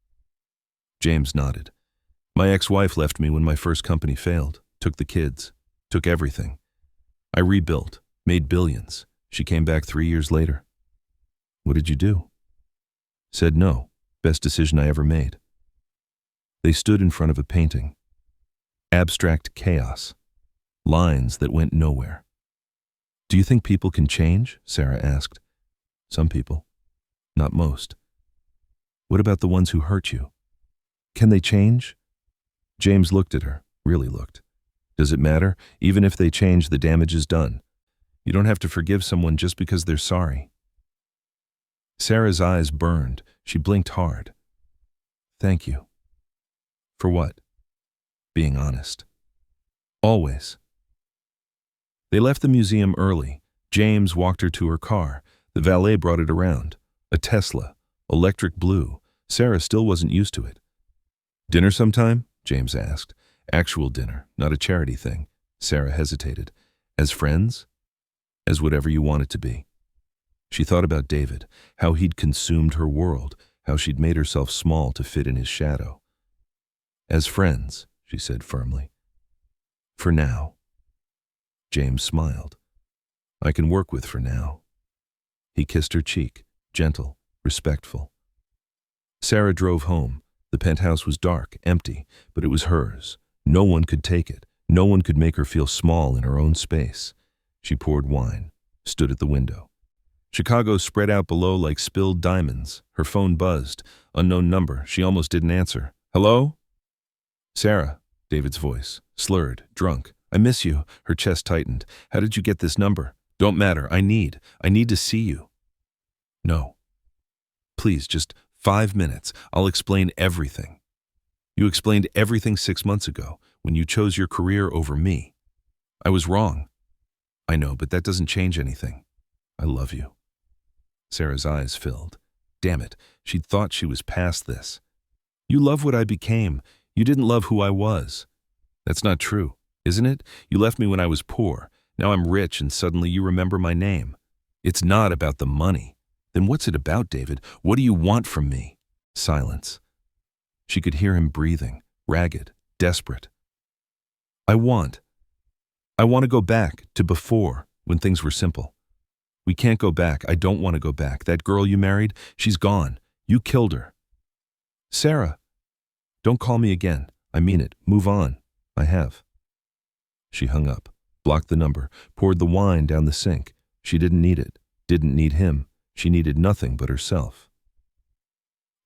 James nodded. My ex-wife left me when my first company failed, took the kids, took everything. I rebuilt, made billions. She came back 3 years later. What did you do? Said no. Best decision I ever made. They stood in front of a painting. Abstract chaos. Lines that went nowhere. Do you think people can change? Sarah asked. Some people. Not most. What about the ones who hurt you? Can they change? James looked at her, really looked. Does it matter? Even if they change, the damage is done. You don't have to forgive someone just because they're sorry. Sarah's eyes burned. She blinked hard. Thank you. For what? Being honest. Always. They left the museum early. James walked her to her car. The valet brought it around. A Tesla. Electric blue. Sarah still wasn't used to it. Dinner sometime? James asked. Actual dinner, not a charity thing. Sarah hesitated. As friends? As whatever you want it to be. She thought about David, how he'd consumed her world, how she'd made herself small to fit in his shadow. As friends, she said firmly. For now. James smiled. I can work with for now. He kissed her cheek, gentle, respectful. Sarah drove home. The penthouse was dark, empty, but it was hers. No one could take it. No one could make her feel small in her own space. She poured wine, stood at the window. Chicago spread out below like spilled diamonds. Her phone buzzed. Unknown number. She almost didn't answer. Hello? Sarah, David's voice, slurred, drunk. I miss you. Her chest tightened. How did you get this number? Don't matter. I need to see you. No. Please, just 5 minutes. I'll explain everything. You explained everything 6 months ago when you chose your career over me. I was wrong. I know, but that doesn't change anything. I love you. Sarah's eyes filled. Damn it, she'd thought she was past this. You love what I became. You didn't love who I was. That's not true, isn't it? You left me when I was poor. Now I'm rich and suddenly you remember my name. It's not about the money. Then what's it about, David? What do you want from me? Silence. She could hear him breathing, ragged, desperate. I want to go back to before, when things were simple. We can't go back. I don't want to go back. That girl you married, she's gone. You killed her. Sarah, don't call me again. I mean it. Move on. I have. She hung up, blocked the number, poured the wine down the sink. She didn't need it, didn't need him. She needed nothing but herself.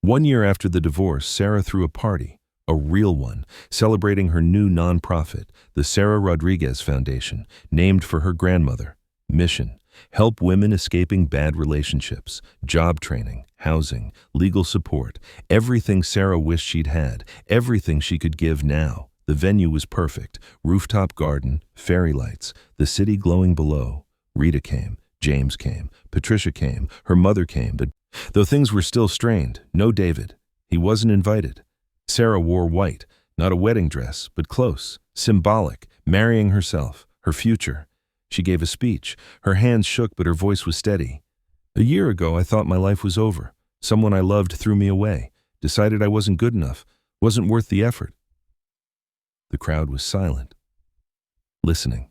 1 year after the divorce, Sarah threw a party, a real one, celebrating her new nonprofit, the Sarah Rodriguez Foundation, named for her grandmother. Mission: help women escaping bad relationships, job training, housing, legal support, everything Sarah wished she'd had, everything she could give now. The venue was perfect, rooftop garden, fairy lights, the city glowing below. Rita came, James came, Patricia came, her mother came, but though things were still strained, no David. He wasn't invited. Sarah wore white, not a wedding dress, but close, symbolic, marrying herself, her future. She gave a speech. Her hands shook, but her voice was steady. A year ago, I thought my life was over. Someone I loved threw me away, decided I wasn't good enough, wasn't worth the effort. The crowd was silent, listening.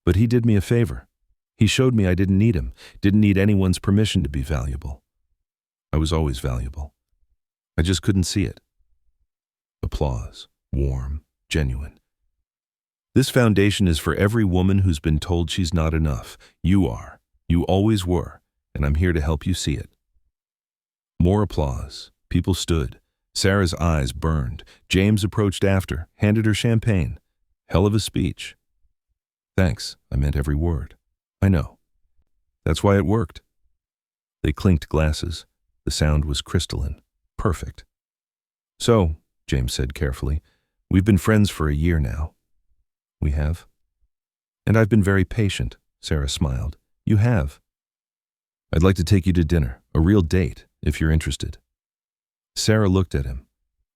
But he did me a favor. He showed me I didn't need him, didn't need anyone's permission to be valuable. I was always valuable. I just couldn't see it. Applause, warm, genuine. This foundation is for every woman who's been told she's not enough. You are. You always were, and I'm here to help you see it. More applause. People stood. Sarah's eyes burned. James approached after, handed her champagne. Hell of a speech. Thanks, I meant every word. I know. That's why it worked. They clinked glasses. The sound was crystalline. Perfect. So, James said carefully, we've been friends for a year now. We have. And I've been very patient, Sarah smiled. You have. I'd like to take you to dinner, a real date, if you're interested. Sarah looked at him.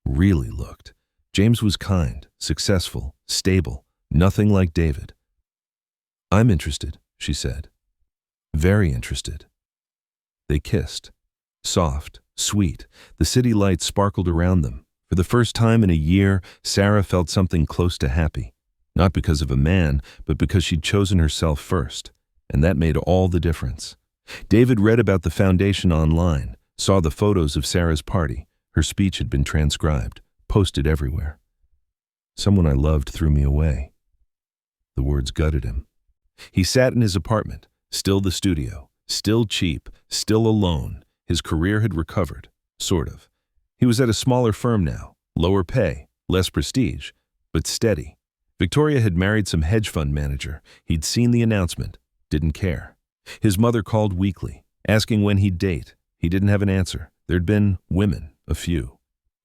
Really looked. James was kind, successful, stable, nothing like David. I'm interested, she said. Very interested. They kissed. Soft, sweet, the city lights sparkled around them. For the first time in a year, Sarah felt something close to happy. Not because of a man, but because she'd chosen herself first. And that made all the difference. David read about the foundation online, saw the photos of Sarah's party. Her speech had been transcribed, posted everywhere. Someone I loved threw me away. The words gutted him. He sat in his apartment, still the studio, still cheap, still alone. His career had recovered, sort of. He was at a smaller firm now, lower pay, less prestige, but steady. Victoria had married some hedge fund manager. He'd seen the announcement, didn't care. His mother called weekly, asking when he'd date. He didn't have an answer. There'd been women, a few.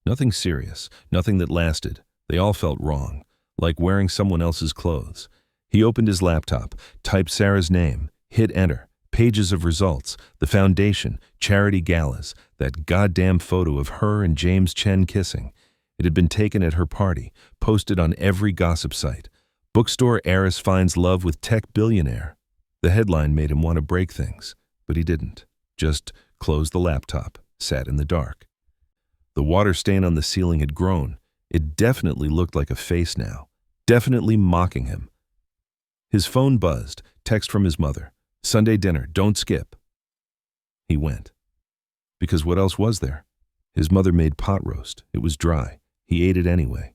Nothing serious, nothing that lasted. They all felt wrong, like wearing someone else's clothes. He opened his laptop, typed Sarah's name, hit enter, pages of results, the foundation, charity galas, that goddamn photo of her and James Chen kissing. It had been taken at her party, posted on every gossip site. Bookstore heiress finds love with tech billionaire. The headline made him want to break things, but he didn't. Just closed the laptop, sat in the dark. The water stain on the ceiling had grown. It definitely looked like a face now, definitely mocking him. His phone buzzed, text from his mother. Sunday dinner, don't skip. He went. Because what else was there? His mother made pot roast. It was dry. He ate it anyway.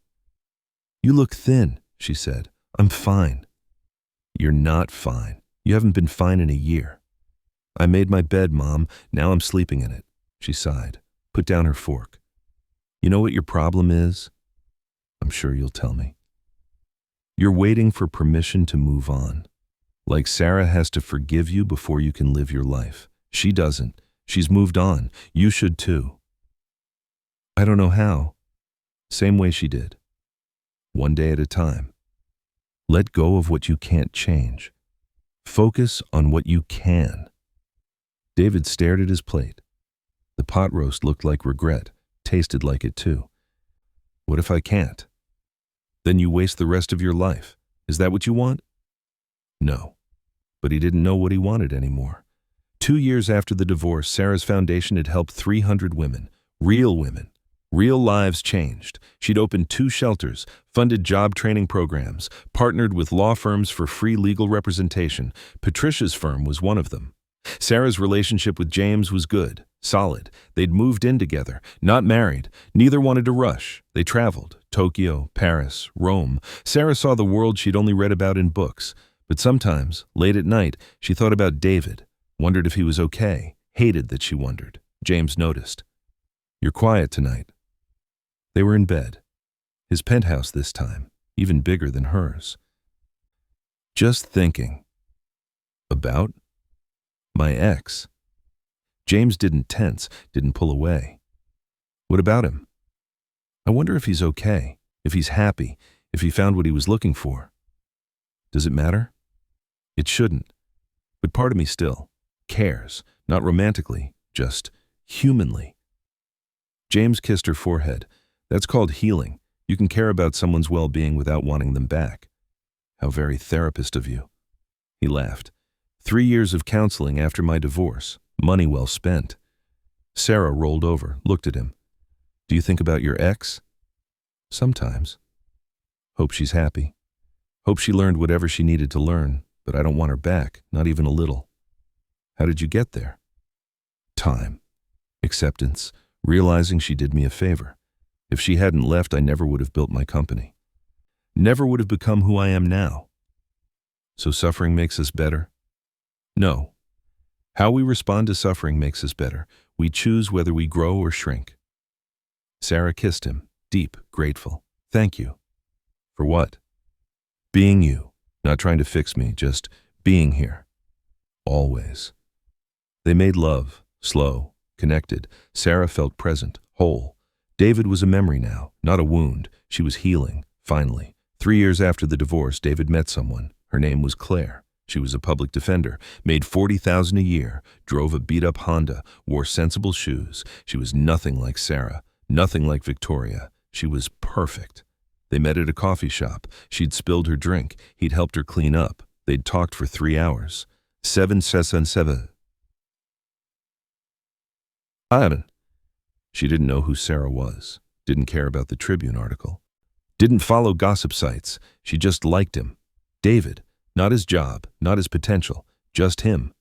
You look thin, she said. I'm fine. You're not fine. You haven't been fine in a year. I made my bed, Mom. Now I'm sleeping in it. She sighed, put down her fork. You know what your problem is? I'm sure you'll tell me. You're waiting for permission to move on. Like Sarah has to forgive you before you can live your life. She doesn't. She's moved on. You should too. I don't know how. Same way she did. One day at a time. Let go of what you can't change. Focus on what you can. David stared at his plate. The pot roast looked like regret, tasted like it too. What if I can't? Then you waste the rest of your life. Is that what you want? No. But he didn't know what he wanted anymore. 2 years after the divorce, Sarah's foundation had helped 300 women. Real lives changed. She'd opened 2 shelters, funded job training programs, partnered with law firms for free legal representation. Patricia's firm was one of them. Sarah's relationship with James was good, solid. They'd moved in together, not married. Neither wanted to rush. They traveled. Tokyo, Paris, Rome. Sarah saw the world she'd only read about in books. But sometimes, late at night, she thought about David, wondered if he was okay, hated that she wondered. James noticed. You're quiet tonight. They were in bed. His penthouse this time, even bigger than hers. Just thinking. About? My ex. James didn't tense, didn't pull away. What about him? I wonder if he's okay, if he's happy, if he found what he was looking for. Does it matter? It shouldn't. But part of me still cares, not romantically, just humanly. James kissed her forehead. That's called healing. You can care about someone's well-being without wanting them back. How very therapist of you. He laughed. 3 years of counseling after my divorce. Money well spent. Sarah rolled over, looked at him. Do you think about your ex? Sometimes. Hope she's happy. Hope she learned whatever she needed to learn, but I don't want her back, not even a little. How did you get there? Time. Acceptance. Realizing she did me a favor. If she hadn't left, I never would have built my company. Never would have become who I am now. So suffering makes us better? No. How we respond to suffering makes us better. We choose whether we grow or shrink. Sarah kissed him, deep, grateful. Thank you. For what? Being you, not trying to fix me, just being here. Always. They made love, slow, connected. Sarah felt present, whole. David was a memory now, not a wound. She was healing, finally. 3 years after the divorce, David met someone. Her name was Claire. She was a public defender, made $40,000 a year, drove a beat-up Honda, wore sensible shoes. She was nothing like Sarah, nothing like Victoria. She was perfect. They met at a coffee shop. She'd spilled her drink. He'd helped her clean up. They'd talked for 3 hours. 777. She didn't know who Sarah was, didn't care about the Tribune article, didn't follow gossip sites. She just liked him. David, not his job, not his potential, just him.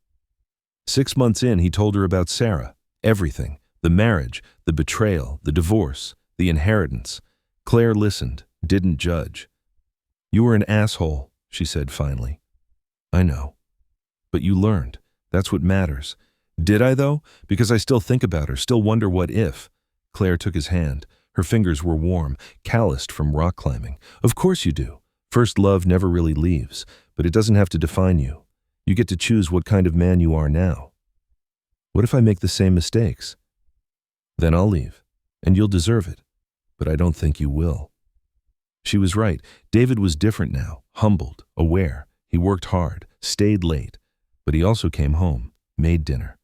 6 months in, he told her about Sarah, everything, the marriage, the betrayal, the divorce, the inheritance. Claire listened, didn't judge. "You were an asshole," she said finally. "I know. But you learned. That's what matters." "Did I, though? Because I still think about her, still wonder what if." Claire took his hand. Her fingers were warm, calloused from rock climbing. "Of course you do. First love never really leaves, but it doesn't have to define you. You get to choose what kind of man you are now." "What if I make the same mistakes?" "Then I'll leave, and you'll deserve it. But I don't think you will." She was right. David was different now, humbled, aware. He worked hard, stayed late, but he also came home, made dinner.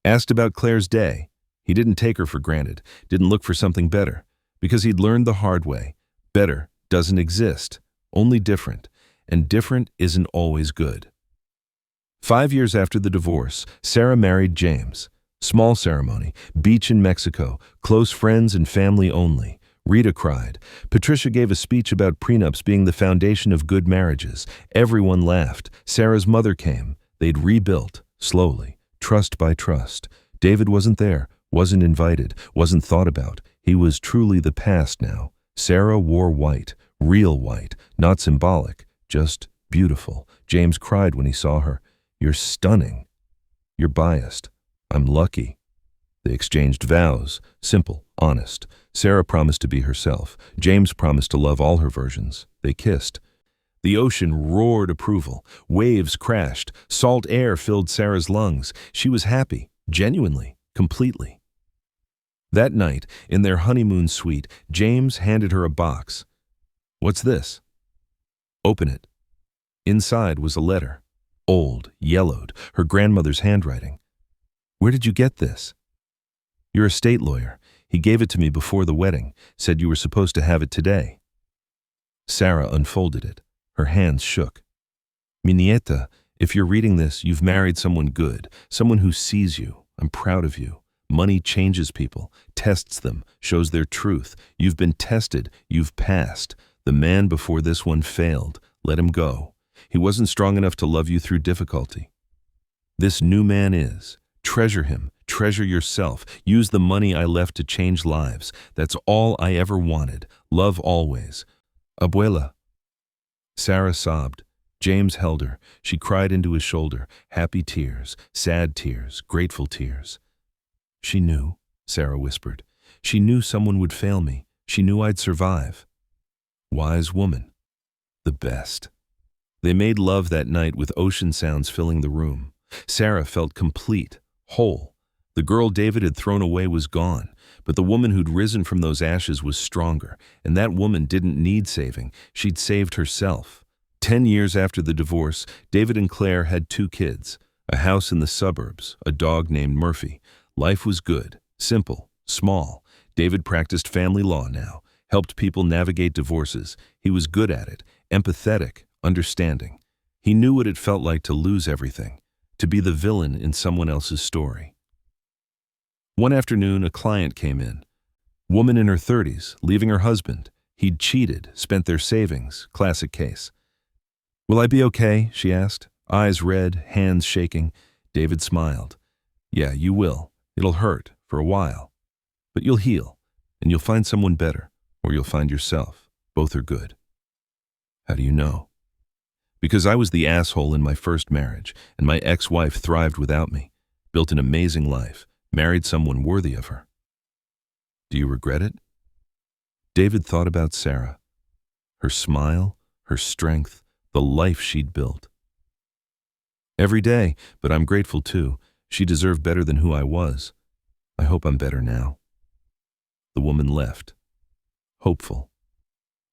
Asked about Claire's day. He didn't take her for granted, didn't look for something better, because he'd learned the hard way. Better doesn't exist, only different, and different isn't always good. 5 years after the divorce, Sarah married James. Small ceremony, beach in Mexico, close friends and family only. Rita cried. Patricia gave a speech about prenups being the foundation of good marriages. Everyone laughed. Sarah's mother came. They'd rebuilt, slowly, trust by trust. David wasn't there, wasn't invited, wasn't thought about. He was truly the past now. Sarah wore white, real white, not symbolic, just beautiful. James cried when he saw her. "You're stunning." "You're biased." "I'm lucky." They exchanged vows, simple, honest. Sarah promised to be herself. James promised to love all her versions. They kissed. The ocean roared approval. Waves crashed. Salt air filled Sarah's lungs. She was happy, genuinely, completely. That night, in their honeymoon suite, James handed her a box. "What's this?" "Open it." Inside was a letter. Old, yellowed, her grandmother's handwriting. "Where did you get this?" "Your estate lawyer. He gave it to me before the wedding, said you were supposed to have it today." Sarah unfolded it. Her hands shook. "Mi nieta, if you're reading this, you've married someone good, someone who sees you. I'm proud of you. Money changes people, tests them, shows their truth. You've been tested, you've passed. The man before this one failed. Let him go. He wasn't strong enough to love you through difficulty. This new man is. Treasure him. Treasure yourself. Use the money I left to change lives. That's all I ever wanted. Love always. Abuela." Sarah sobbed. James held her. She cried into his shoulder. Happy tears, sad tears, grateful tears. "She knew," Sarah whispered. "She knew someone would fail me. She knew I'd survive." Wise woman. The best. They made love that night with ocean sounds filling the room. Sarah felt complete, whole. The girl David had thrown away was gone, but the woman who'd risen from those ashes was stronger, and that woman didn't need saving. She'd saved herself. 10 years after the divorce, David and Claire had 2 kids, a house in the suburbs, a dog named Murphy. Life was good, simple, small. David practiced family law now, helped people navigate divorces. He was good at it, empathetic, understanding. He knew what it felt like to lose everything, to be the villain in someone else's story. One afternoon, a client came in. Woman in her 30s, leaving her husband. He'd cheated, spent their savings, classic case. "Will I be okay?" she asked, eyes red, hands shaking. David smiled. "Yeah, you will. It'll hurt, for a while. But you'll heal, and you'll find someone better, or you'll find yourself. Both are good." "How do you know?" "Because I was the asshole in my first marriage, and my ex-wife thrived without me, built an amazing life, married someone worthy of her." "Do you regret it?" David thought about Sarah, her smile, her strength, the life she'd built. "Every day, but I'm grateful too. She deserved better than who I was. I hope I'm better now." The woman left, hopeful,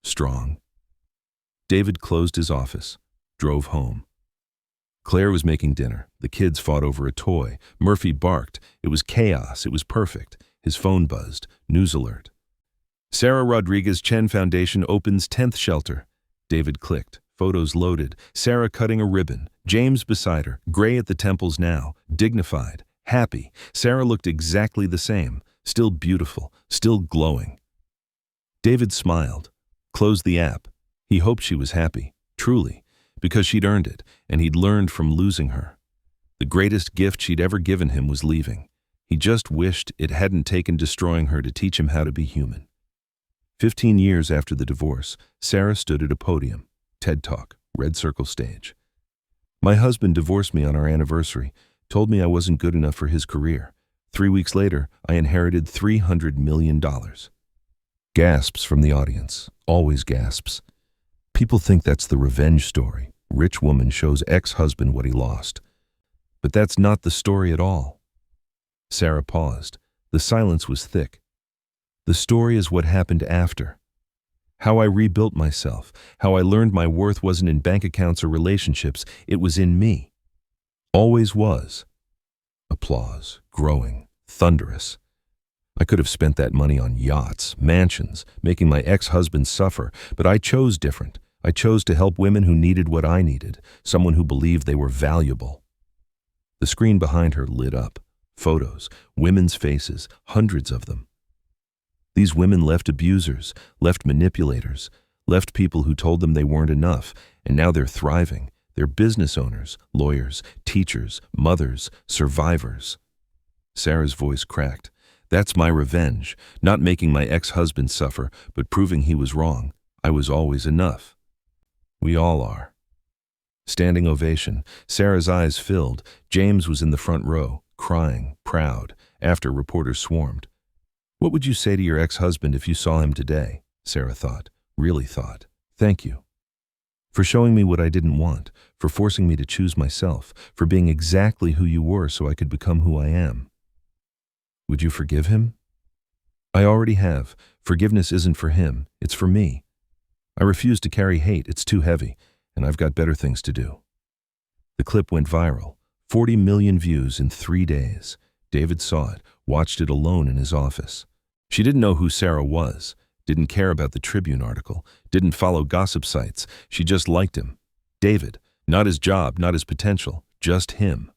strong. David closed his office, drove home. Claire was making dinner. The kids fought over a toy. Murphy barked. It was chaos. It was perfect. His phone buzzed. News alert. "Sarah Rodriguez Chen Foundation opens 10th shelter." David clicked. Photos loaded. Sarah cutting a ribbon. James beside her, gray at the temples now, dignified, happy. Sarah looked exactly the same, still beautiful, still glowing. David smiled, closed the app. He hoped she was happy, truly, because she'd earned it, and he'd learned from losing her. The greatest gift she'd ever given him was leaving. He just wished it hadn't taken destroying her to teach him how to be human. 15 years after the divorce, Sarah stood at a podium, TED Talk, red circle stage. My husband divorced me on our anniversary, told me I wasn't good enough for his career. 3 weeks later, I inherited $300 million. Gasps from the audience, always gasps. People think that's the revenge story. Rich woman shows ex-husband what he lost. But that's not the story at all. Sarah paused. The silence was thick. The story is what happened after. How I rebuilt myself, how I learned my worth wasn't in bank accounts or relationships, it was in me. Always was. Applause, growing, thunderous. I could have spent that money on yachts, mansions, making my ex-husband suffer, but I chose different. I chose to help women who needed what I needed, someone who believed they were valuable. The screen behind her lit up. Photos, women's faces, hundreds of them. These women left abusers, left manipulators, left people who told them they weren't enough, and now they're thriving. They're business owners, lawyers, teachers, mothers, survivors. Sarah's voice cracked. That's my revenge, not making my ex-husband suffer, but proving he was wrong. I was always enough. We all are. Standing ovation. Sarah's eyes filled. James was in the front row, crying, proud, after reporters swarmed. What would you say to your ex-husband if you saw him today? Sarah thought, really thought. Thank you. For showing me what I didn't want, for forcing me to choose myself, for being exactly who you were so I could become who I am. Would you forgive him? I already have. Forgiveness isn't for him, it's for me. I refuse to carry hate, it's too heavy, and I've got better things to do. The clip went viral. 40 million views in 3 days. David saw it, watched it alone in his office. She didn't know who Sarah was, didn't care about the Tribune article, didn't follow gossip sites. She just liked him. David, not his job, not his potential, just him.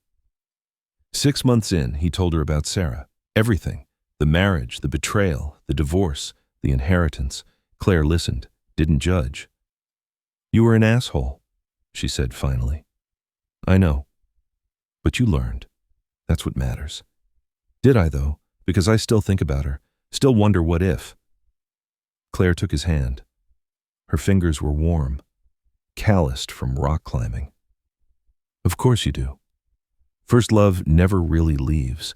6 months in, he told her about Sarah. Everything. The marriage, the betrayal, the divorce, the inheritance. Claire listened, didn't judge. You were an asshole, she said finally. I know. But you learned. That's what matters. Did I, though? Because I still think about her, still wonder what if. Claire took his hand. Her fingers were warm, calloused from rock climbing. Of course you do. First love never really leaves,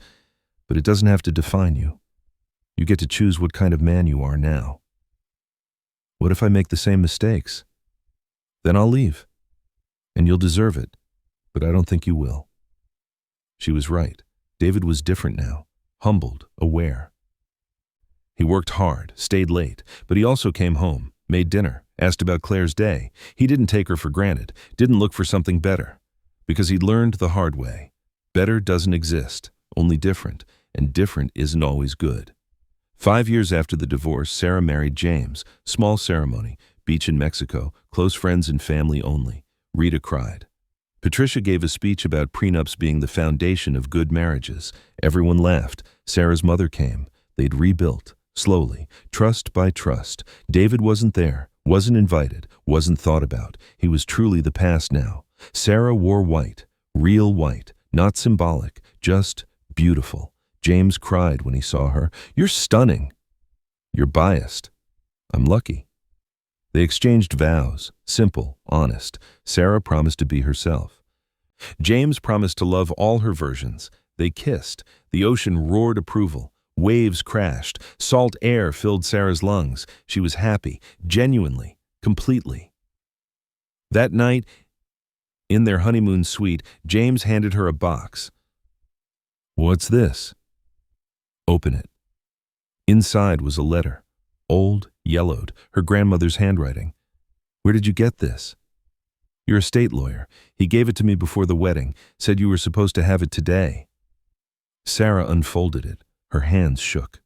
but it doesn't have to define you. You get to choose what kind of man you are now. What if I make the same mistakes? Then I'll leave, and you'll deserve it, but I don't think you will. She was right. David was different now, humbled, aware. He worked hard, stayed late, but he also came home, made dinner, asked about Claire's day. He didn't take her for granted, didn't look for something better, because he'd learned the hard way. Better doesn't exist, only different, and different isn't always good. 5 years after the divorce, Sarah married James. Small ceremony, beach in Mexico, close friends and family only. Rita cried. Patricia gave a speech about prenups being the foundation of good marriages. Everyone laughed. Sarah's mother came. They'd rebuilt, slowly, trust by trust. David wasn't there, wasn't invited, wasn't thought about. He was truly the past now. Sarah wore white, real white, not symbolic, just beautiful. James cried when he saw her. You're stunning. You're biased. I'm lucky. They exchanged vows, simple, honest. Sarah promised to be herself. James promised to love all her versions. They kissed. The ocean roared approval. Waves crashed. Salt air filled Sarah's lungs. She was happy, genuinely, completely. That night, in their honeymoon suite, James handed her a box. What's this? Open it. Inside was a letter. Old, yellowed, her grandmother's handwriting. Where did you get this? Your estate lawyer. He gave it to me before the wedding, said you were supposed to have it today. Sarah unfolded it. Her hands shook.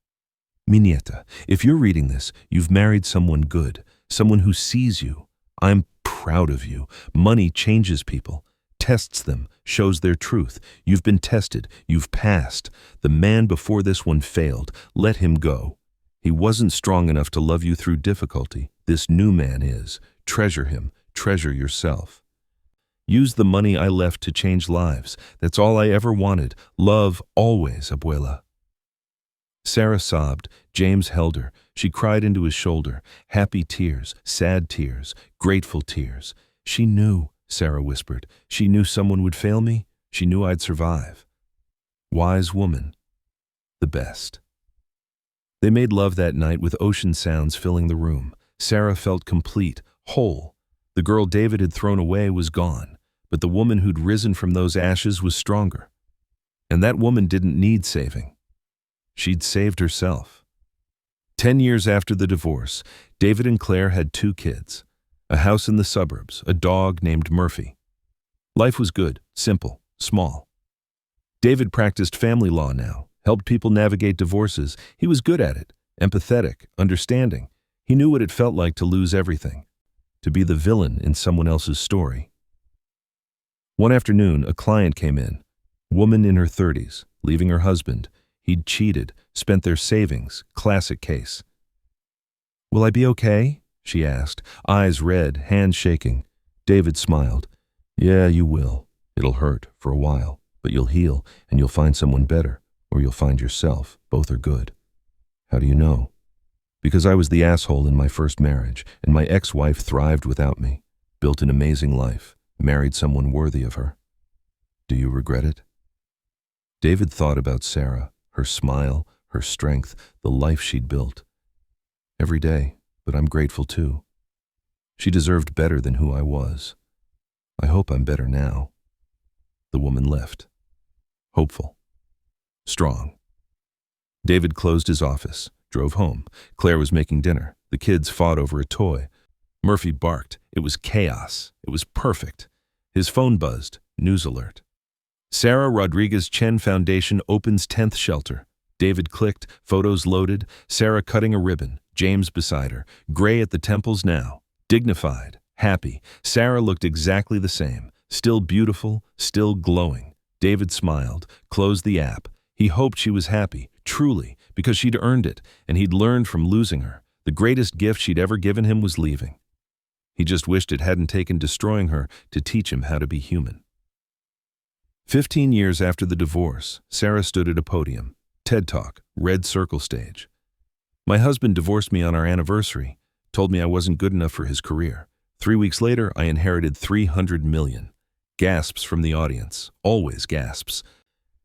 Mi nieta, if you're reading this, you've married someone good, someone who sees you. I'm proud of you. Money changes people, tests them, shows their truth. You've been tested. You've passed. The man before this one failed. Let him go. He wasn't strong enough to love you through difficulty. This new man is. Treasure him. Treasure yourself. Use the money I left to change lives. That's all I ever wanted. Love always, abuela." Sarah sobbed. James held her. She cried into his shoulder. Happy tears, sad tears, grateful tears. "She knew," Sarah whispered. "She knew someone would fail me. She knew I'd survive." Wise woman. The best. They made love that night with ocean sounds filling the room. Sarah felt complete, whole. The girl David had thrown away was gone, but the woman who'd risen from those ashes was stronger. And that woman didn't need saving. She'd saved herself. 10 years after the divorce, David and Claire had 2 kids, a house in the suburbs, a dog named Murphy. Life was good, simple, small. David practiced family law now, helped people navigate divorces. He was good at it, empathetic, understanding. He knew what it felt like to lose everything, to be the villain in someone else's story. One afternoon, a client came in, woman in her 30s, leaving her husband. He'd cheated, spent their savings, classic case. "Will I be okay?" she asked, eyes red, hands shaking. David smiled. "Yeah, you will. It'll hurt for a while, but you'll heal and you'll find someone better, or you'll find yourself. Both are good." "How do you know?" "Because I was the asshole in my first marriage, and my ex-wife thrived without me, built an amazing life, married someone worthy of her." "Do you regret it?" David thought about Sarah, her smile, her strength, the life she'd built. "Every day, but I'm grateful too. She deserved better than who I was. I hope I'm better now." The woman left. Hopeful. Strong. David closed his office, drove home. Claire was making dinner. The kids fought over a toy. Murphy barked. It was chaos. It was perfect. His phone buzzed. News alert. Sarah Rodriguez Chen Foundation opens 10th shelter. David clicked, photos loaded, Sarah cutting a ribbon, James beside her, gray at the temples now, dignified, happy. Sarah looked exactly the same, still beautiful, still glowing. David smiled, closed the app. He hoped she was happy, truly, because she'd earned it, and he'd learned from losing her. The greatest gift she'd ever given him was leaving. He just wished it hadn't taken destroying her to teach him how to be human. 15 years after the divorce, Sarah stood at a podium. TED Talk, red circle stage. "My husband divorced me on our anniversary, told me I wasn't good enough for his career. 3 weeks later, I inherited 300 million. Gasps from the audience, always gasps.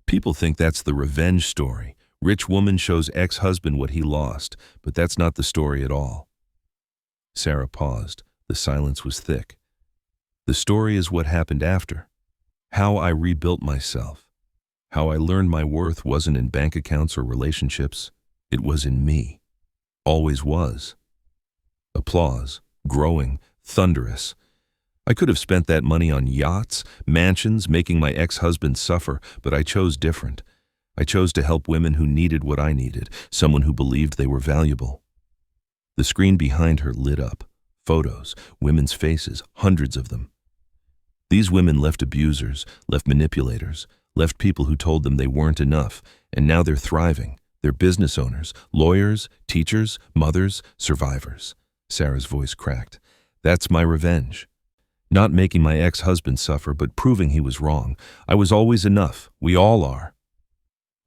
People think that's the revenge story. Rich woman shows ex-husband what he lost, but that's not the story at all. Sarah paused. The silence was thick. The story is what happened after. How I rebuilt myself. How I learned my worth wasn't in bank accounts or relationships. It was in me. Always was. Applause, growing, thunderous. I could have spent that money on yachts, mansions, making my ex-husband suffer, but I chose different. I chose to help women who needed what I needed, someone who believed they were valuable. The screen behind her lit up. Photos, women's faces, hundreds of them. These women left abusers, left manipulators, left people who told them they weren't enough, and now they're thriving. They're business owners, lawyers, teachers, mothers, survivors. Sarah's voice cracked. That's my revenge. Not making my ex-husband suffer, but proving he was wrong. I was always enough. We all are.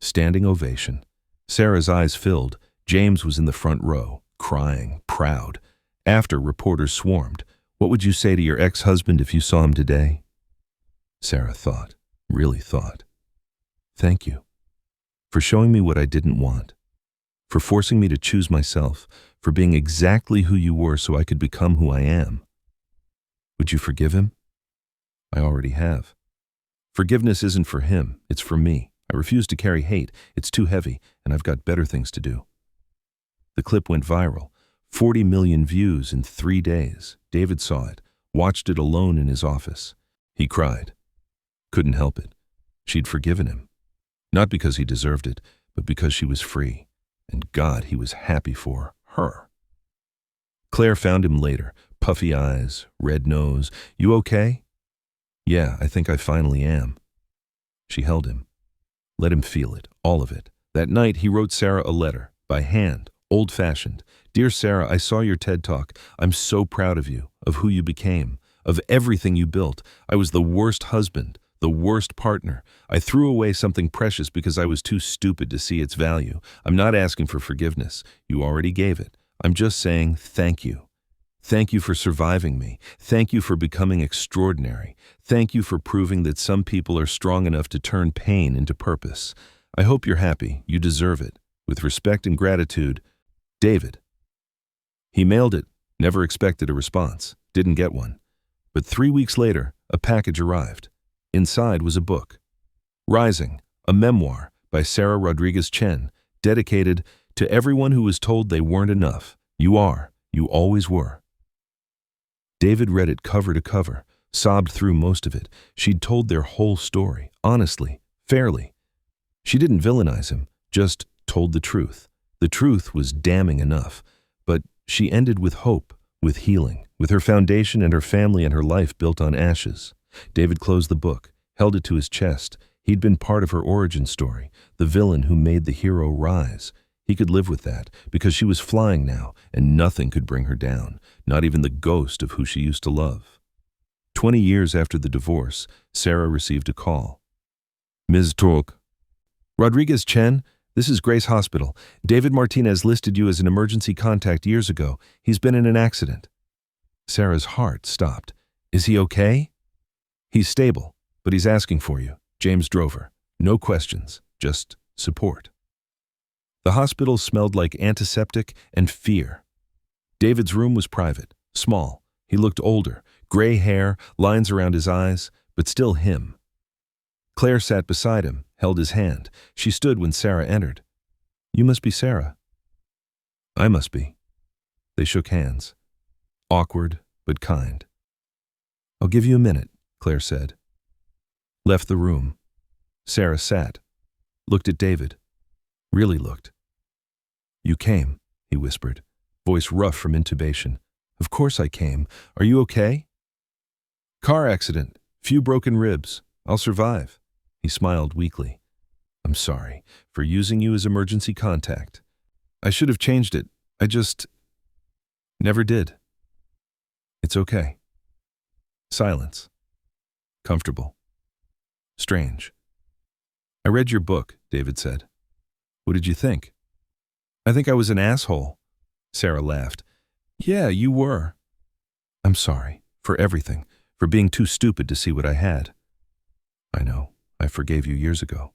Standing ovation. Sarah's eyes filled. James was in the front row, crying, proud. After, reporters swarmed. What would you say to your ex-husband if you saw him today? Sarah thought, really thought. Thank you. For showing me what I didn't want. For forcing me to choose myself. For being exactly who you were so I could become who I am. Would you forgive him? I already have. Forgiveness isn't for him, it's for me. I refuse to carry hate. It's too heavy, and I've got better things to do. The clip went viral. 40 million views in 3 days. David saw it, watched it alone in his office. He cried. Couldn't help it. She'd forgiven him. Not because he deserved it, but because she was free. And God, he was happy for her. Claire found him later, puffy eyes, red nose. You okay? Yeah, I think I finally am. She held him. Let him feel it, all of it. That night, he wrote Sarah a letter, by hand, old-fashioned. Dear Sarah, I saw your TED Talk. I'm so proud of you, of who you became. Of everything you built, I was the worst husband, the worst partner. I threw away something precious because I was too stupid to see its value. I'm not asking for forgiveness. You already gave it. I'm just saying thank you. Thank you for surviving me. Thank you for becoming extraordinary. Thank you for proving that some people are strong enough to turn pain into purpose. I hope you're happy. You deserve it. With respect and gratitude, David. He mailed it, never expected a response, didn't get one. But 3 weeks later, a package arrived. Inside was a book. Rising, a memoir by Sarah Rodriguez Chen, dedicated to everyone who was told they weren't enough. You are. You always were. David read it cover to cover, sobbed through most of it. She'd told their whole story, honestly, fairly. She didn't villainize him, just told the truth. The truth was damning enough, but she ended with hope, with healing, with her foundation and her family and her life built on ashes. David closed the book, held it to his chest. He'd been part of her origin story, the villain who made the hero rise. He could live with that, because she was flying now, and nothing could bring her down, not even the ghost of who she used to love. 20 years after the divorce, Sarah received a call. Ms. Torque. Rodriguez Chen, this is Grace Hospital. David Martinez listed you as an emergency contact years ago. He's been in an accident. Sarah's heart stopped. Is he okay? He's stable, but he's asking for you. James Drover. No questions, just support. The hospital smelled like antiseptic and fear. David's room was private, small. He looked older, gray hair, lines around his eyes, but still him. Claire sat beside him, held his hand. She stood when Sarah entered. You must be Sarah. I must be. They shook hands. Awkward, but kind. I'll give you a minute, Claire said. Left the room. Sarah sat, looked at David. Really looked. You came, he whispered, voice rough from intubation. Of course I came. Are you okay? Car accident. Few broken ribs. I'll survive. He smiled weakly. I'm sorry for using you as emergency contact. I should have changed it. I just never did. It's okay. Silence. Comfortable. Strange. I read your book, David said. What did you think? I think I was an asshole. Sarah laughed. Yeah, you were. I'm sorry for everything, for being too stupid to see what I had. I know. I forgave you years ago.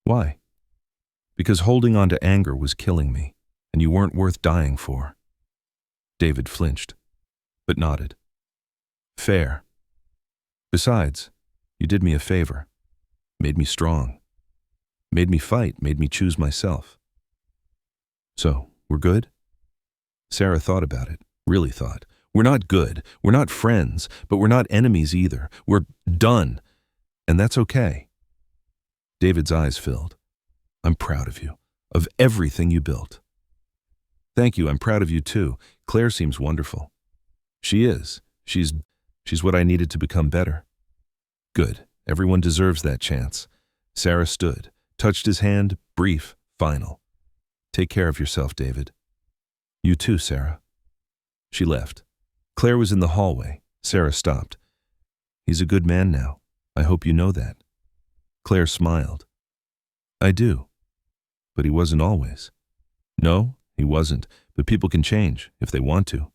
Why? Because holding on to anger was killing me, and you weren't worth dying for. David flinched, but nodded. Fair. Besides, you did me a favor. Made me strong. Made me fight, made me choose myself. So, we're good? Sarah thought about it, really thought. We're not good, we're not friends, but we're not enemies either. We're done. And that's okay. David's eyes filled. I'm proud of you, of everything you built. Thank you, I'm proud of you too. Claire seems wonderful. She is. She's what I needed to become better. Good, everyone deserves that chance. Sarah stood, touched his hand, brief, final. Take care of yourself, David. You too, Sarah. She left. Claire was in the hallway. Sarah stopped. He's a good man now. I hope you know that. Claire smiled. I do. But he wasn't always. No, he wasn't, but people can change if they want to.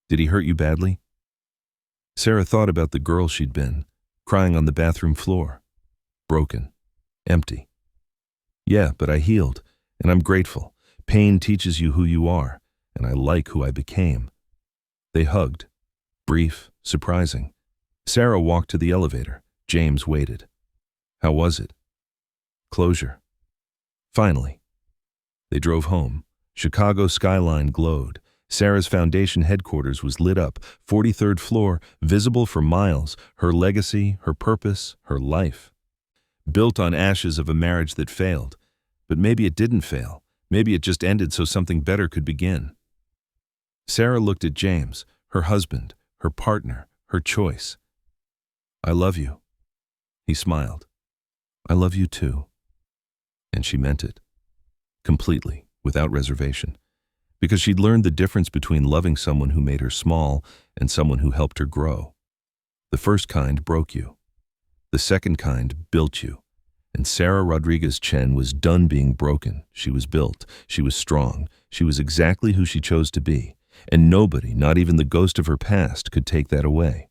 Did he hurt you badly? Sarah thought about the girl she'd been, crying on the bathroom floor. Broken. Empty. Yeah, but I healed, and I'm grateful. Pain teaches you who you are, and I like who I became. They hugged. Brief, surprising. Sarah walked to the elevator. James waited. How was it? Closure. Finally. They drove home. Chicago skyline glowed. Sarah's foundation headquarters was lit up, 43rd floor, visible for miles, her legacy, her purpose, her life. Built on ashes of a marriage that failed. But maybe it didn't fail. Maybe it just ended so something better could begin. Sarah looked at James, her husband, her partner, her choice. I love you. He smiled. I love you too. And she meant it. Completely, without reservation. because she'd learned the difference between loving someone who made her small and someone who helped her grow. The first kind broke you. The second kind built you. And Sarah Rodriguez Chen was done being broken. She was built. She was strong. She was exactly who she chose to be. And nobody, not even the ghost of her past, could take that away.